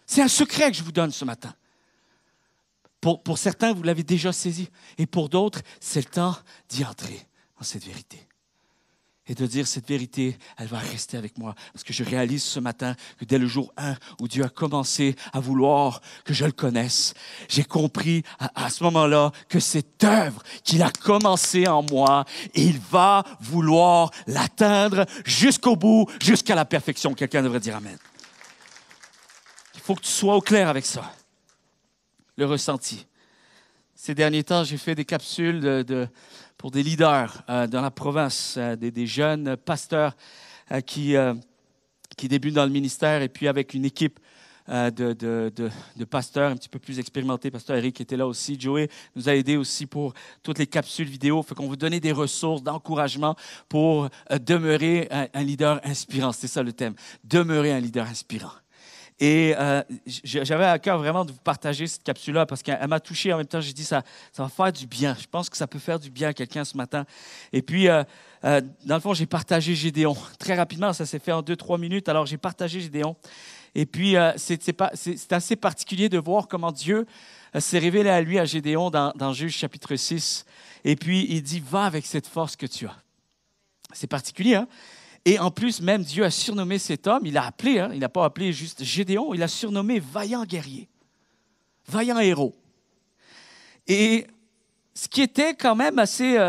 Speaker 2: C'est un secret que je vous donne ce matin. Pour certains, vous l'avez déjà saisi. Et pour d'autres, c'est le temps d'y entrer dans cette vérité. Et de dire cette vérité, elle va rester avec moi. Parce que je réalise ce matin que dès le jour 1 où Dieu a commencé à vouloir que je le connaisse, j'ai compris à ce moment-là que cette œuvre qu'il a commencé en moi, il va vouloir l'atteindre jusqu'au bout, jusqu'à la perfection. Quelqu'un devrait dire Amen. Il faut que tu sois au clair avec ça. Le ressenti. Ces derniers temps, j'ai fait des capsules pour des leaders dans la province, des jeunes pasteurs qui débutent dans le ministère et puis avec une équipe de pasteurs un petit peu plus expérimentés. Pasteur Eric était là aussi. Joey nous a aidés aussi pour toutes les capsules vidéo. Fait qu'on veut donner des ressources d'encouragement pour demeurer un leader inspirant. C'est ça le thème. Demeurer un leader inspirant. Et j'avais à cœur vraiment de vous partager cette capsule-là parce qu'elle m'a touché. En même temps, j'ai dit ça va faire du bien. Je pense que ça peut faire du bien à quelqu'un ce matin. Et puis, dans le fond, j'ai partagé Gédéon. Très rapidement, ça s'est fait en 2-3 minutes. Alors, j'ai partagé Gédéon. Et puis, c'est assez particulier de voir comment Dieu s'est révélé à lui, à Gédéon, dans Juge chapitre 6. Et puis, il dit, va avec cette force que tu as. C'est particulier, hein? Et en plus, même Dieu a surnommé cet homme, il l'a appelé, il n'a pas appelé juste Gédéon, il l'a surnommé vaillant guerrier, vaillant héros. Et ce qui était quand même assez,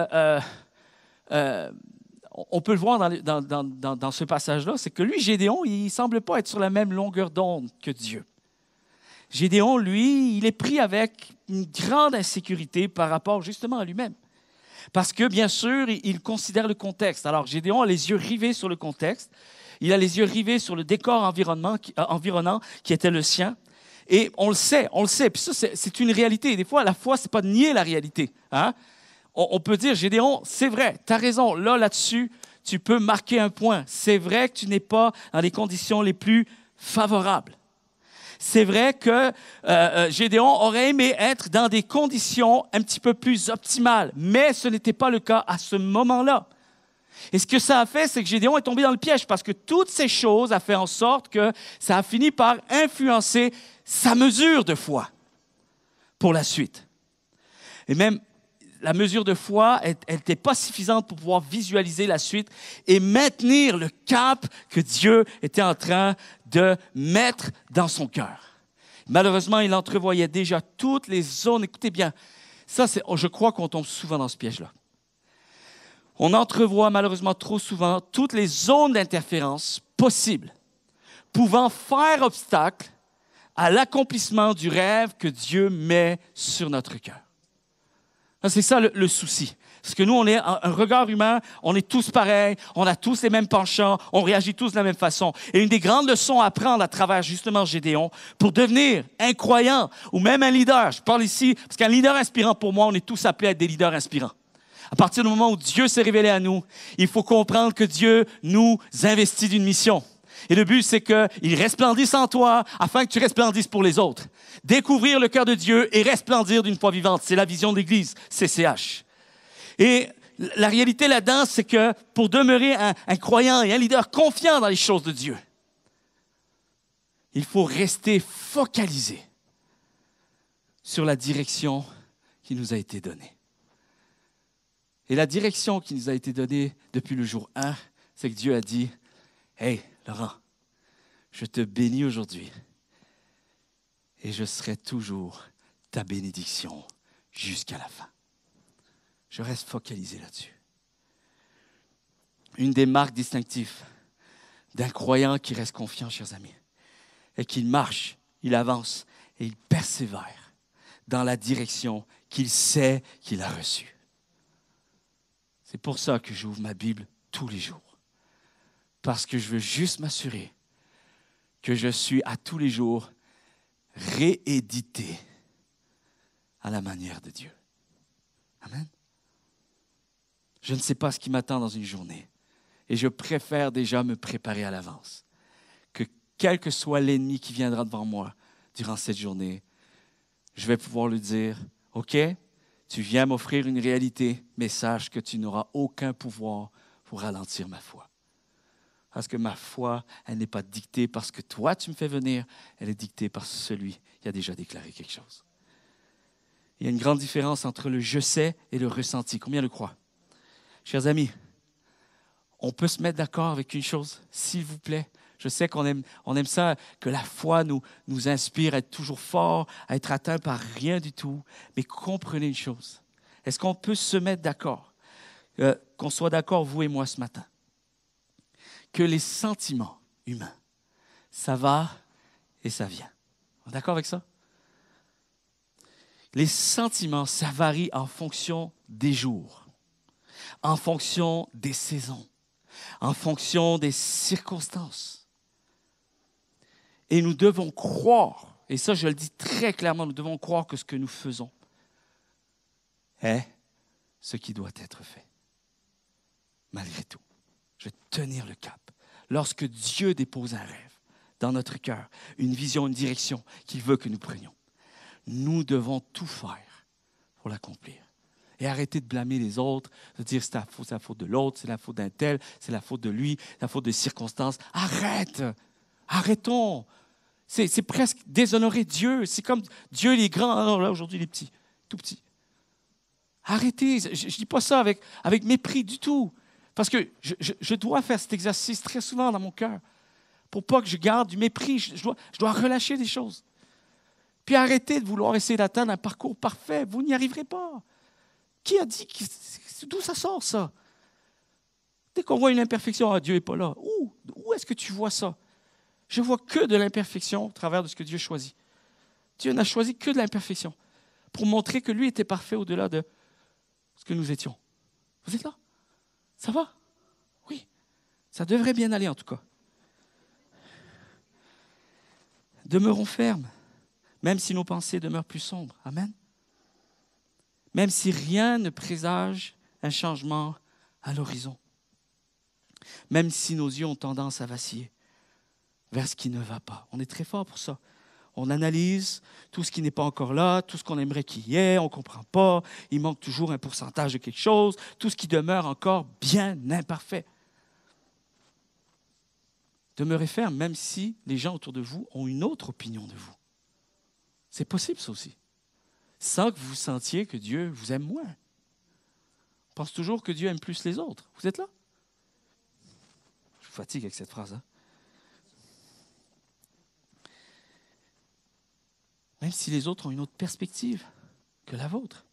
Speaker 2: on peut le voir dans ce passage-là, c'est que lui, Gédéon, il ne semble pas être sur la même longueur d'onde que Dieu. Gédéon, lui, il est pris avec une grande insécurité par rapport justement à lui-même. Parce que, bien sûr, il considère le contexte. Alors, Gédéon a les yeux rivés sur le contexte. Il a les yeux rivés sur le décor environnant qui était le sien. Et on le sait. Puis ça, c'est une réalité. Des fois, à la foi, ce n'est pas de nier la réalité. Hein? On peut dire, Gédéon, c'est vrai, tu as raison. Là-dessus, tu peux marquer un point. C'est vrai que tu n'es pas dans les conditions les plus favorables. C'est vrai que Gédéon aurait aimé être dans des conditions un petit peu plus optimales, mais ce n'était pas le cas à ce moment-là. Et ce que ça a fait, c'est que Gédéon est tombé dans le piège parce que toutes ces choses ont fait en sorte que ça a fini par influencer sa mesure de foi pour la suite. Et même la mesure de foi, elle n'était pas suffisante pour pouvoir visualiser la suite et maintenir le cap que Dieu était en train de mettre dans son cœur. Malheureusement, il entrevoyait déjà toutes les zones. Écoutez bien, je crois qu'on tombe souvent dans ce piège-là. On entrevoit malheureusement trop souvent toutes les zones d'interférence possibles, pouvant faire obstacle à l'accomplissement du rêve que Dieu met sur notre cœur. C'est ça le souci. Parce que nous, on est un regard humain, on est tous pareils, on a tous les mêmes penchants, on réagit tous de la même façon. Et une des grandes leçons à apprendre à travers justement Gédéon, pour devenir un croyant ou même un leader, je parle ici, parce qu'un leader inspirant pour moi, on est tous appelés à être des leaders inspirants. À partir du moment où Dieu s'est révélé à nous, il faut comprendre que Dieu nous investit d'une mission. Et le but, c'est qu'il resplendisse en toi afin que tu resplendisses pour les autres. Découvrir le cœur de Dieu et resplendir d'une foi vivante. C'est la vision de l'Église, CCH. Et la réalité là-dedans, c'est que pour demeurer un croyant et un leader confiant dans les choses de Dieu, il faut rester focalisé sur la direction qui nous a été donnée. Et la direction qui nous a été donnée depuis le jour 1, c'est que Dieu a dit, « Hey, Laurent, je te bénis aujourd'hui et je serai toujours ta bénédiction jusqu'à la fin. » Je reste focalisé là-dessus. Une des marques distinctives d'un croyant qui reste confiant, chers amis, est qu'il marche, il avance et il persévère dans la direction qu'il sait qu'il a reçue. C'est pour ça que j'ouvre ma Bible tous les jours. Parce que je veux juste m'assurer que je suis à tous les jours réédité à la manière de Dieu. Amen. Je ne sais pas ce qui m'attend dans une journée et je préfère déjà me préparer à l'avance. Que quel que soit l'ennemi qui viendra devant moi durant cette journée, je vais pouvoir lui dire, « OK, tu viens m'offrir une réalité, mais sache que tu n'auras aucun pouvoir pour ralentir ma foi. » Parce que ma foi, elle n'est pas dictée parce que toi, tu me fais venir, elle est dictée par celui qui a déjà déclaré quelque chose. Il y a une grande différence entre le « je sais » et le ressenti. Combien le croient? Chers amis, on peut se mettre d'accord avec une chose, s'il vous plaît. Je sais qu'on aime ça, que la foi nous inspire à être toujours fort, à être atteint par rien du tout. Mais comprenez une chose. Est-ce qu'on peut se mettre d'accord, qu'on soit d'accord, vous et moi, ce matin, que les sentiments humains, ça va et ça vient. On est d'accord avec ça? Les sentiments, ça varie en fonction des jours, en fonction des saisons, en fonction des circonstances. Et nous devons croire, et ça je le dis très clairement, nous devons croire que ce que nous faisons est ce qui doit être fait. Malgré tout, je vais tenir le cap. Lorsque Dieu dépose un rêve dans notre cœur, une vision, une direction qu'il veut que nous prenions, nous devons tout faire pour l'accomplir. Et arrêter de blâmer les autres, de dire c'est la faute de l'autre, c'est la faute d'un tel, c'est la faute de lui, la faute des circonstances. Arrête! Arrêtons! C'est presque déshonorer Dieu. C'est comme Dieu, il est grand, alors là, aujourd'hui, il est petit, tout petit. Arrêtez, je ne dis pas ça avec mépris du tout. Parce que je dois faire cet exercice très souvent dans mon cœur. Pour pas que je garde du mépris, je dois relâcher des choses. Puis arrêtez de vouloir essayer d'atteindre un parcours parfait. Vous n'y arriverez pas. Qui a dit? D'où ça sort, ça? Dès qu'on voit une imperfection, Dieu n'est pas là. Où est-ce que tu vois ça? Je vois que de l'imperfection au travers de ce que Dieu choisit. Dieu n'a choisi que de l'imperfection pour montrer que lui était parfait au-delà de ce que nous étions. Vous êtes là? Ça va? Oui. Ça devrait bien aller en tout cas. Demeurons fermes, même si nos pensées demeurent plus sombres. Amen. Même si rien ne présage un changement à l'horizon. même si nos yeux ont tendance à vaciller vers ce qui ne va pas. On est très fort pour ça. On analyse tout ce qui n'est pas encore là, tout ce qu'on aimerait qu'il y ait, on ne comprend pas, il manque toujours un pourcentage de quelque chose, tout ce qui demeure encore bien imparfait. Demeurez ferme, même si les gens autour de vous ont une autre opinion de vous. C'est possible, ça aussi. Sans que vous sentiez que Dieu vous aime moins. On pense toujours que Dieu aime plus les autres. Vous êtes là? Je vous fatigue avec cette phrase. Hein? Même si les autres ont une autre perspective que la vôtre.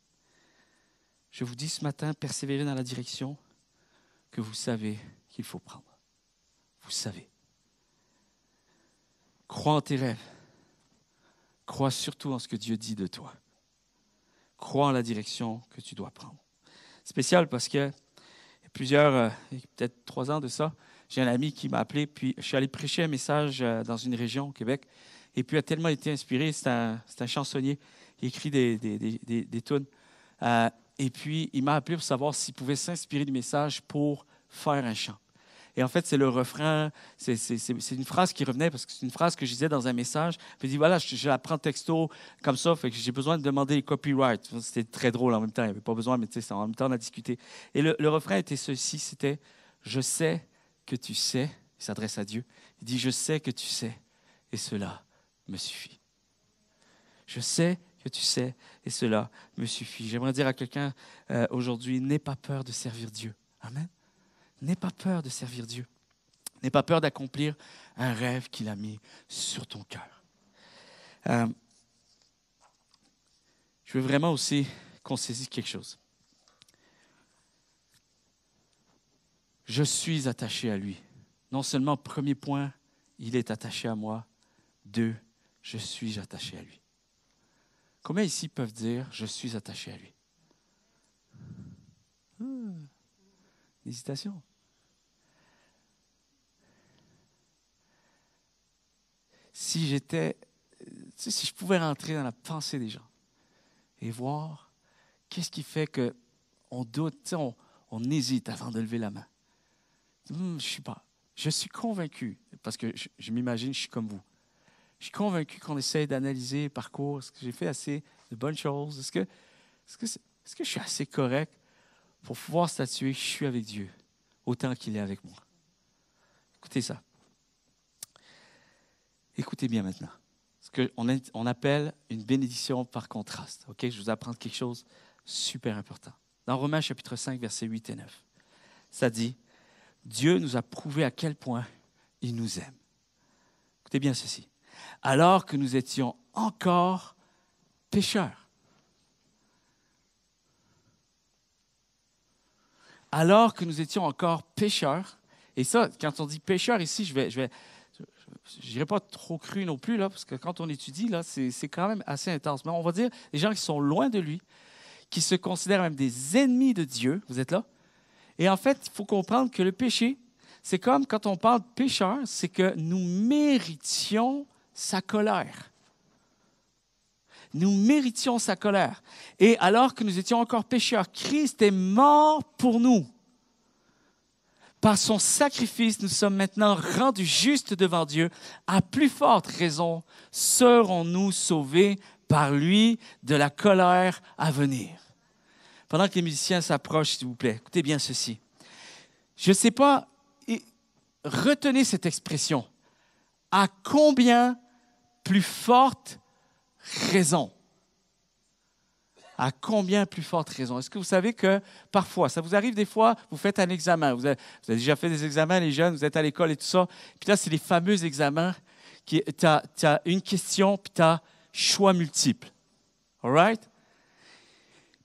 Speaker 2: Je vous dis ce matin, persévérez dans la direction que vous savez qu'il faut prendre. Vous savez. Crois en tes rêves. Crois surtout en ce que Dieu dit de toi. Crois en la direction que tu dois prendre. Spécial parce que il y a plusieurs, peut-être 3 ans de ça, j'ai un ami qui m'a appelé, puis je suis allé prêcher un message dans une région au Québec. Et puis, il a tellement été inspiré. C'est un chansonnier. Il écrit des tunes. Et puis, il m'a appelé pour savoir s'il pouvait s'inspirer du message pour faire un chant. Et en fait, c'est le refrain. C'est une phrase qui revenait parce que c'est une phrase que je disais dans un message. Puis il dit, voilà, je la prends texto comme ça. Fait que j'ai besoin de demander les copyrights. C'était très drôle en même temps. Il n'y avait pas besoin, mais tu sais, en même temps, on a discuté. Et le refrain était ceci. C'était, je sais que tu sais. Il s'adresse à Dieu. Il dit, je sais que tu sais. Et cela me suffit. Je sais que tu sais et cela me suffit. J'aimerais dire à quelqu'un aujourd'hui, n'aie pas peur de servir Dieu. Amen. N'aie pas peur de servir Dieu. N'aie pas peur d'accomplir un rêve qu'il a mis sur ton cœur. Je veux vraiment aussi qu'on saisisse quelque chose. Je suis attaché à lui. Non seulement, premier point, il est attaché à moi. 2, je suis attaché à lui. Combien ici peuvent dire « je suis attaché à lui » Hésitation. Si si je pouvais rentrer dans la pensée des gens et voir qu'est-ce qui fait qu'on doute, on hésite avant de lever la main. Je ne sais pas. Je suis convaincu, parce que je m'imagine, je suis comme vous. Je suis convaincu qu'on essaie d'analyser le parcours. Est-ce que j'ai fait assez de bonnes choses? Est-ce que je suis assez correct pour pouvoir statuer que je suis avec Dieu autant qu'il est avec moi? Écoutez ça. Écoutez bien maintenant. Ce qu'on appelle une bénédiction par contraste. Okay? Je vous apprends quelque chose de super important. Dans Romains chapitre 5, versets 8 et 9, ça dit, Dieu nous a prouvé à quel point il nous aime. Écoutez bien ceci. Alors que nous étions encore pécheurs. Alors que nous étions encore pécheurs. Et ça, quand on dit pécheurs ici, je n'irai pas trop cru non plus, là, parce que quand on étudie, là, c'est quand même assez intense. Mais on va dire les gens qui sont loin de lui, qui se considèrent même des ennemis de Dieu. Vous êtes là? Et en fait, il faut comprendre que le péché, c'est comme quand on parle de pécheur, c'est que nous méritions sa colère. Nous méritions sa colère. Et alors que nous étions encore pécheurs, Christ est mort pour nous. Par son sacrifice, nous sommes maintenant rendus justes devant Dieu. À plus forte raison, serons-nous sauvés par lui de la colère à venir. Pendant que les musiciens s'approchent, s'il vous plaît, écoutez bien ceci. Je ne sais pas, retenez cette expression. À combien plus forte raison? À combien plus forte raison? Est-ce que vous savez que parfois, ça vous arrive des fois, vous faites un examen. Vous avez déjà fait des examens, les jeunes, vous êtes à l'école et tout ça. Puis là, c'est les fameux examens. Tu as une question, puis tu as choix multiple. All right?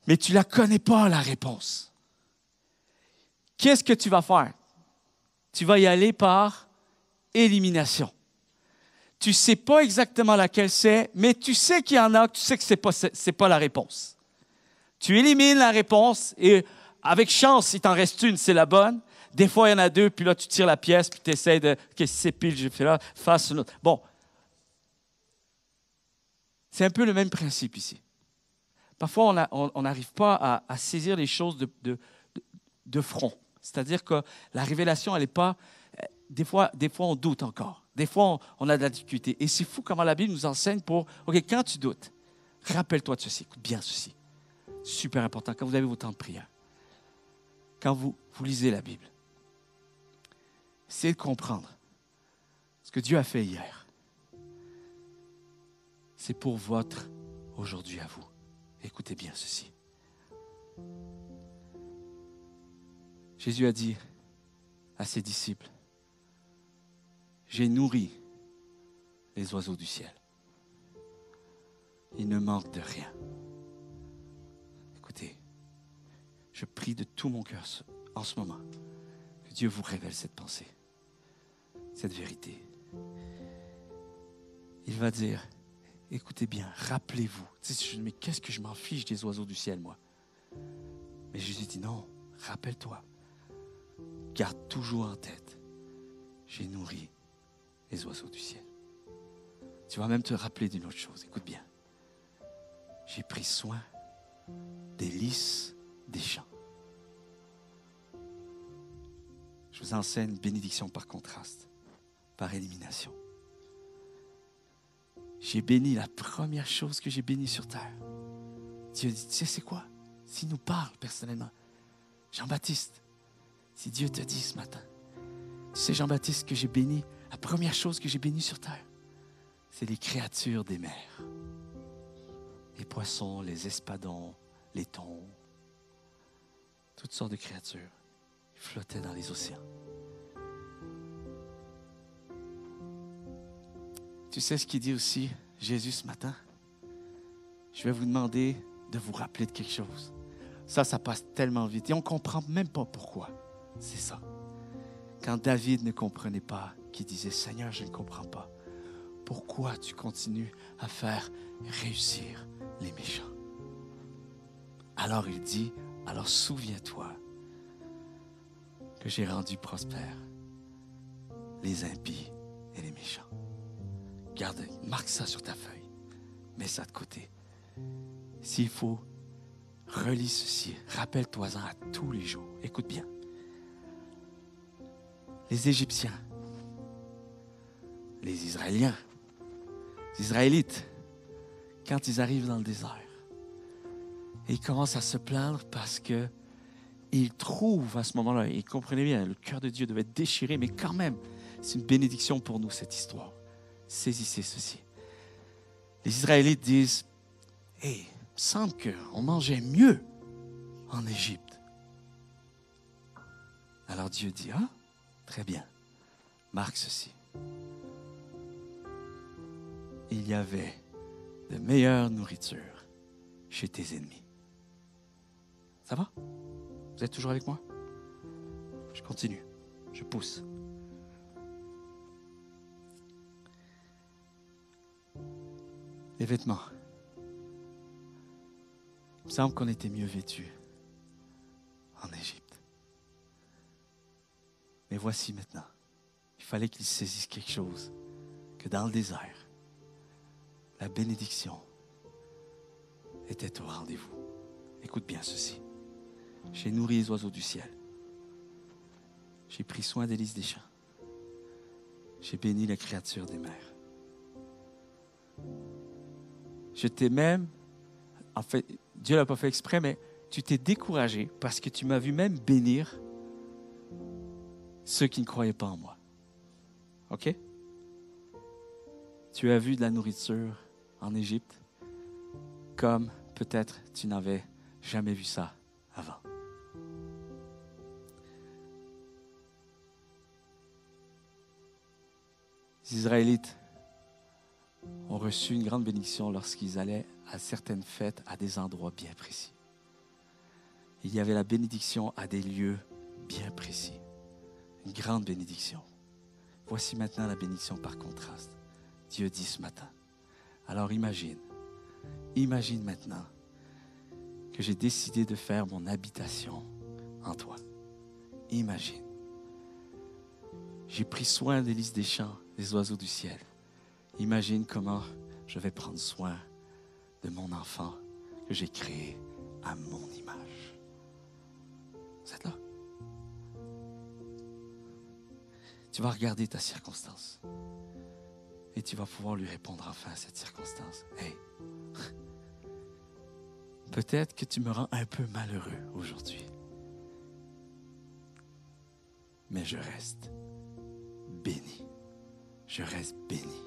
Speaker 2: Mais tu ne la connais pas, la réponse. Qu'est-ce que tu vas faire? Tu vas y aller par élimination. Tu ne sais pas exactement laquelle c'est, mais tu sais qu'il y en a, tu sais que ce n'est pas la réponse. Tu élimines la réponse et avec chance, il t'en reste une, c'est la bonne. Des fois, il y en a 2, puis là, tu tires la pièce, puis tu essaies de... Qu'est-ce que c'est pile, je fais là, face une autre. Bon. C'est un peu le même principe ici. Parfois, on n'arrive pas à saisir les choses de front. C'est-à-dire que la révélation, elle n'est pas... Des fois, on doute encore. Des fois, on a de la difficulté. Et c'est fou comment la Bible nous enseigne pour... OK, quand tu doutes, rappelle-toi de ceci. Écoute bien ceci. Super important. Quand vous avez vos temps de prière, quand vous lisez la Bible, essayez de comprendre ce que Dieu a fait hier. C'est pour votre aujourd'hui à vous. Écoutez bien ceci. Jésus a dit à ses disciples, j'ai nourri les oiseaux du ciel. Il ne manque de rien. Écoutez, je prie de tout mon cœur en ce moment que Dieu vous révèle cette pensée, cette vérité. Il va dire, écoutez bien, rappelez-vous. Mais qu'est-ce que je m'en fiche des oiseaux du ciel, moi? Mais Jésus dit non, rappelle-toi. Garde toujours en tête, j'ai nourri les oiseaux du ciel. Tu vas même te rappeler d'une autre chose, écoute bien. J'ai pris soin des lys des champs. Je vous enseigne bénédiction par contraste, par élimination. J'ai béni la première chose que j'ai bénie sur terre. Dieu dit, tu sais c'est quoi? S'il nous parle personnellement, Jean-Baptiste, si Dieu te dit ce matin, tu sais Jean-Baptiste que j'ai béni, la première chose que j'ai bénie sur terre, c'est les créatures des mers. Les poissons, les espadons, les thons, toutes sortes de créatures qui flottaient dans les océans. Tu sais ce qu'il dit aussi, Jésus, ce matin? Je vais vous demander de vous rappeler de quelque chose. Ça passe tellement vite et on ne comprend même pas pourquoi. C'est ça. Quand David ne comprenait pas, qui disait, Seigneur, je ne comprends pas. Pourquoi tu continues à faire réussir les méchants? Alors il dit, alors souviens-toi que j'ai rendu prospères les impies et les méchants. Garde, marque ça sur ta feuille. Mets ça de côté. S'il faut, relis ceci. Rappelle-toi-en à tous les jours. Écoute bien. Les Égyptiens, les Israéliens, les Israélites, quand ils arrivent dans le désert, ils commencent à se plaindre parce qu'ils trouvent à ce moment-là, et comprenez bien, le cœur de Dieu devait être déchiré, mais quand même, c'est une bénédiction pour nous, cette histoire. Saisissez ceci. Les Israélites disent, « Hey, il me semble qu'on mangeait mieux en Égypte. » Alors Dieu dit, « Ah, très bien, marque ceci. Il y avait de meilleure nourriture chez tes ennemis. » Ça va? Vous êtes toujours avec moi? Je continue, je pousse. Les vêtements. Il me semble qu'on était mieux vêtus en Égypte. Mais voici maintenant, il fallait qu'ils saisissent quelque chose, que dans le désert, la bénédiction était au rendez-vous. Écoute bien ceci. J'ai nourri les oiseaux du ciel. J'ai pris soin des lys des champs. J'ai béni les créatures des mers. Je t'ai même, en fait, Dieu ne l'a pas fait exprès, mais tu t'es découragé parce que tu m'as vu même bénir ceux qui ne croyaient pas en moi. OK? Tu as vu de la nourriture en Égypte comme peut-être tu n'avais jamais vu ça avant. Les Israélites ont reçu une grande bénédiction lorsqu'ils allaient à certaines fêtes à des endroits bien précis. Il y avait la bénédiction à des lieux bien précis. Une grande bénédiction. Voici maintenant la bénédiction par contraste. Dieu dit ce matin. Alors imagine maintenant que j'ai décidé de faire mon habitation en toi. Imagine. J'ai pris soin des lys des champs, des oiseaux du ciel. Imagine comment je vais prendre soin de mon enfant que j'ai créé à mon image. Vous êtes là? tu vas regarder ta circonstance. Et tu vas pouvoir lui répondre enfin à cette circonstance. Hey, peut-être que tu me rends un peu malheureux aujourd'hui. Mais je reste béni. Je reste béni.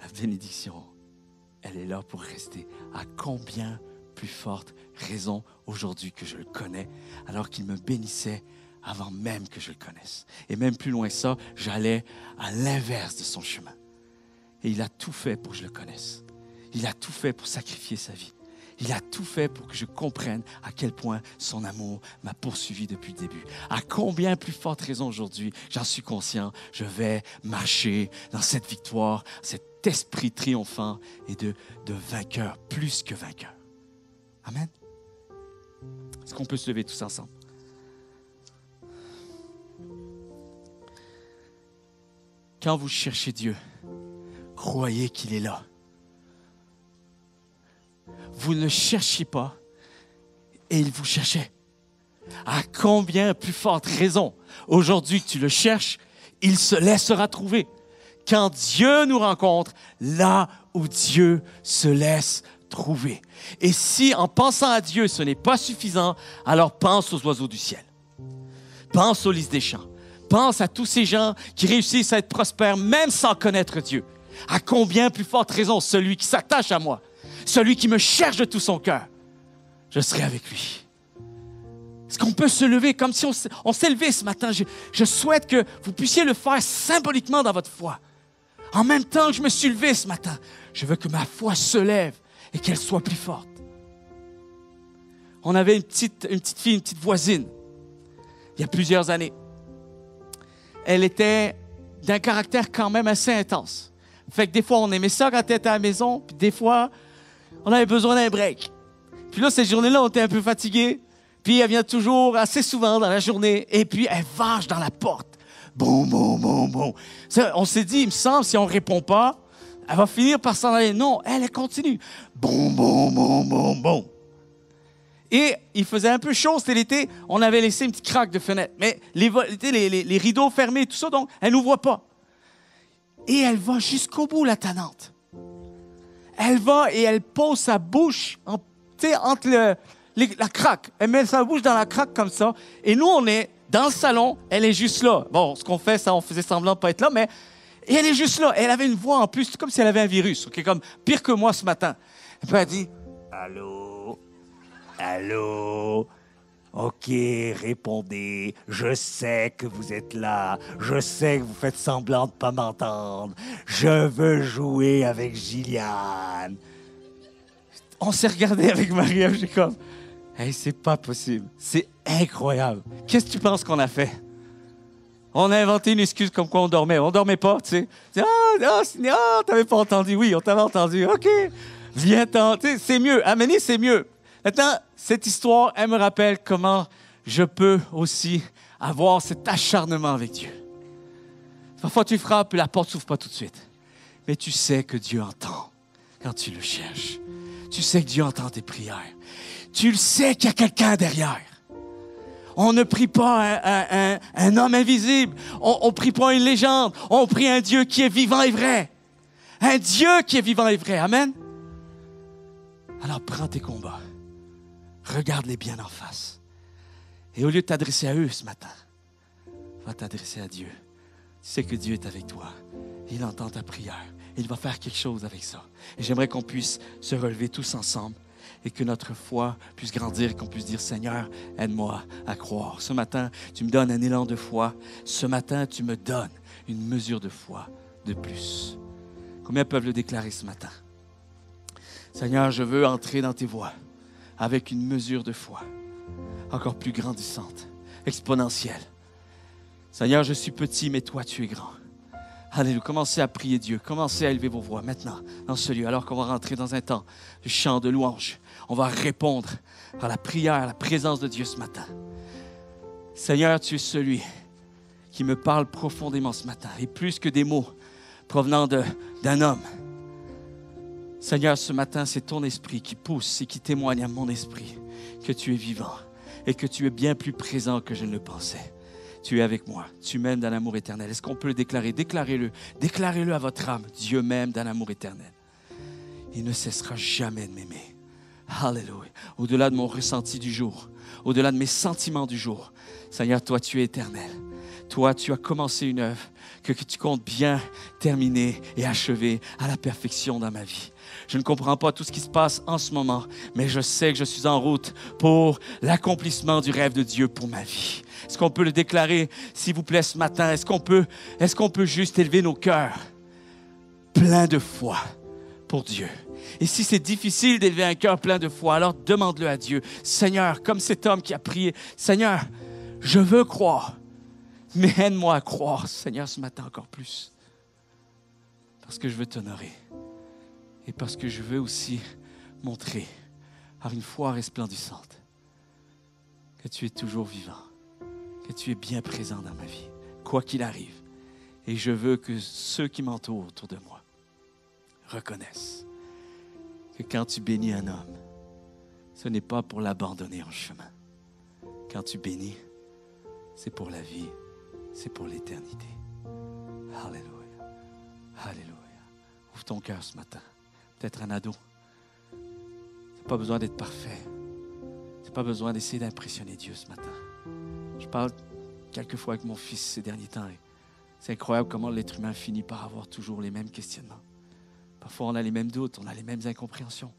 Speaker 2: La bénédiction, elle est là pour rester. À combien plus forte raison aujourd'hui que je le connais, alors qu'il me bénissait avant même que je le connaisse. Et même plus loin que ça, j'allais à l'inverse de son chemin. Et il a tout fait pour que je le connaisse. Il a tout fait pour sacrifier sa vie. Il a tout fait pour que je comprenne à quel point son amour m'a poursuivi depuis le début. À combien plus forte raison aujourd'hui, j'en suis conscient, je vais marcher dans cette victoire, cet esprit triomphant et de vainqueur, plus que vainqueur. Amen. Est-ce qu'on peut se lever tous ensemble? Quand vous cherchez Dieu, croyez qu'il est là. Vous ne le cherchiez pas et il vous cherchait. À combien plus forte raison, aujourd'hui que tu le cherches, il se laissera trouver. Quand Dieu nous rencontre, là où Dieu se laisse trouver. Et si en pensant à Dieu, ce n'est pas suffisant, alors pense aux oiseaux du ciel. Pense aux lys des champs. Pense à tous ces gens qui réussissent à être prospères même sans connaître Dieu. À combien plus forte raison, celui qui s'attache à moi, celui qui me cherche de tout son cœur, je serai avec lui. Est-ce qu'on peut se lever comme si on s'est levé ce matin? Je souhaite que vous puissiez le faire symboliquement dans votre foi. En même temps que je me suis levé ce matin, je veux que ma foi se lève et qu'elle soit plus forte. On avait une petite fille, une petite voisine, il y a plusieurs années. Elle était d'un caractère quand même assez intense. Fait que des fois, on aimait ça quand elle était à la maison, puis des fois, on avait besoin d'un break. Puis là, cette journée-là, on était un peu fatigués, puis elle vient toujours assez souvent dans la journée, et puis elle varge dans la porte. Boum, boum, boum, boum. Ça, on s'est dit, il me semble, si on ne répond pas, elle va finir par s'en aller. Non, elle continue. Boum, boum, boum, boum, boum. Et il faisait un peu chaud, c'était l'été. On avait laissé une petite craque de fenêtre. Mais les rideaux fermés, tout ça, donc elle ne nous voit pas. Et elle va jusqu'au bout, la tannante. Elle va et elle pose sa bouche entre la craque. Elle met sa bouche dans la craque comme ça. Et nous, on est dans le salon. Elle est juste là. Bon, ce qu'on fait, ça, on faisait semblant de ne pas être là, mais et elle est juste là. Et elle avait une voix en plus, comme si elle avait un virus. Okay, comme pire que moi ce matin. Et puis elle dit, « Allô? Allô? OK, répondez. Je sais que vous êtes là. Je sais que vous faites semblant de ne pas m'entendre. Je veux jouer avec Gilliane. » On s'est regardé avec Marie-Ève, j'ai comme, hey, c'est pas possible. C'est incroyable. Qu'est-ce que tu penses qu'on a fait? On a inventé une excuse comme quoi on dormait. On dormait pas, tu sais. T'avais pas entendu. Oui, on t'avait entendu. OK, viens-t'en. C'est mieux. Amener, c'est mieux. Maintenant, cette histoire, elle me rappelle comment je peux aussi avoir cet acharnement avec Dieu. Parfois, tu frappes et la porte ne s'ouvre pas tout de suite. Mais tu sais que Dieu entend quand tu le cherches. Tu sais que Dieu entend tes prières. Tu le sais qu'il y a quelqu'un derrière. On ne prie pas un homme invisible. On ne prie pas une légende. On prie un Dieu qui est vivant et vrai. Un Dieu qui est vivant et vrai. Amen. Alors prends tes combats. Regarde-les bien en face. Et au lieu de t'adresser à eux ce matin, va t'adresser à Dieu. Tu sais que Dieu est avec toi. Il entend ta prière. Il va faire quelque chose avec ça. Et j'aimerais qu'on puisse se relever tous ensemble et que notre foi puisse grandir et qu'on puisse dire, Seigneur, aide-moi à croire. Ce matin, tu me donnes un élan de foi. Ce matin, tu me donnes une mesure de foi de plus. Combien peuvent le déclarer ce matin? Seigneur, je veux entrer dans tes voies avec une mesure de foi encore plus grandissante, exponentielle. Seigneur, je suis petit, mais toi, tu es grand. Alléluia. Commencez à prier Dieu. Commencez à élever vos voix maintenant dans ce lieu. Alors qu'on va rentrer dans un temps de chant, de louange. On va répondre par la prière, la présence de Dieu ce matin. Seigneur, tu es celui qui me parle profondément ce matin. Et plus que des mots provenant d'un homme. Seigneur, ce matin, c'est ton esprit qui pousse et qui témoigne à mon esprit que tu es vivant et que tu es bien plus présent que je ne le pensais. tu es avec moi. Tu m'aimes d'un amour éternel. Est-ce qu'on peut le déclarer? Déclarez-le. Déclarez-le à votre âme. Dieu m'aime d'un amour éternel. Il ne cessera jamais de m'aimer. Alléluia. Au-delà de mon ressenti du jour, au-delà de mes sentiments du jour, Seigneur, toi, tu es éternel. Toi, tu as commencé une œuvre que tu comptes bien terminer et achever à la perfection dans ma vie. Je ne comprends pas tout ce qui se passe en ce moment, mais je sais que je suis en route pour l'accomplissement du rêve de Dieu pour ma vie. Est-ce qu'on peut le déclarer, s'il vous plaît, ce matin? Est-ce qu'on peut juste élever nos cœurs pleins de foi pour Dieu? Et si c'est difficile d'élever un cœur plein de foi, alors demande-le à Dieu. Seigneur, comme cet homme qui a prié, Seigneur, je veux croire, mais aide-moi à croire, Seigneur, ce matin encore plus. Parce que je veux t'honorer. Et parce que je veux aussi montrer par une foi resplendissante que tu es toujours vivant, que tu es bien présent dans ma vie, quoi qu'il arrive. Et je veux que ceux qui m'entourent autour de moi reconnaissent que quand tu bénis un homme, ce n'est pas pour l'abandonner en chemin. Quand tu bénis, c'est pour la vie, c'est pour l'éternité. Alléluia. Alléluia. Ouvre ton cœur ce matin. Peut-être un ado. Tu n'as pas besoin d'être parfait. Tu n'as pas besoin d'essayer d'impressionner Dieu ce matin. Je parle quelquefois avec mon fils ces derniers temps. Et c'est incroyable comment l'être humain finit par avoir toujours les mêmes questionnements. Parfois, on a les mêmes doutes, on a les mêmes incompréhensions.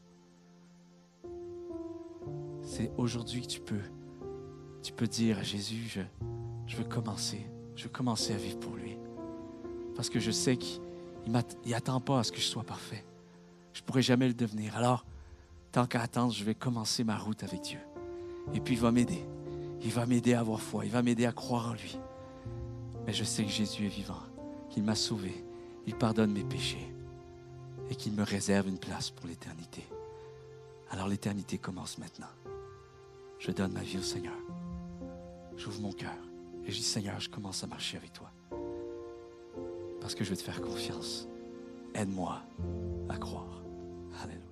Speaker 2: C'est aujourd'hui que tu peux dire à Jésus, je veux commencer à vivre pour lui. Parce que je sais qu'il n'attend pas à ce que je sois parfait. Je ne pourrai jamais le devenir. Alors, tant qu'à attendre, je vais commencer ma route avec Dieu. Et puis, il va m'aider. Il va m'aider à avoir foi. Il va m'aider à croire en lui. Mais je sais que Jésus est vivant, qu'il m'a sauvé. Il pardonne mes péchés et qu'il me réserve une place pour l'éternité. Alors, l'éternité commence maintenant. Je donne ma vie au Seigneur. J'ouvre mon cœur et je dis, Seigneur, je commence à marcher avec toi. Parce que je veux te faire confiance. Aide-moi à croire. Alléluia.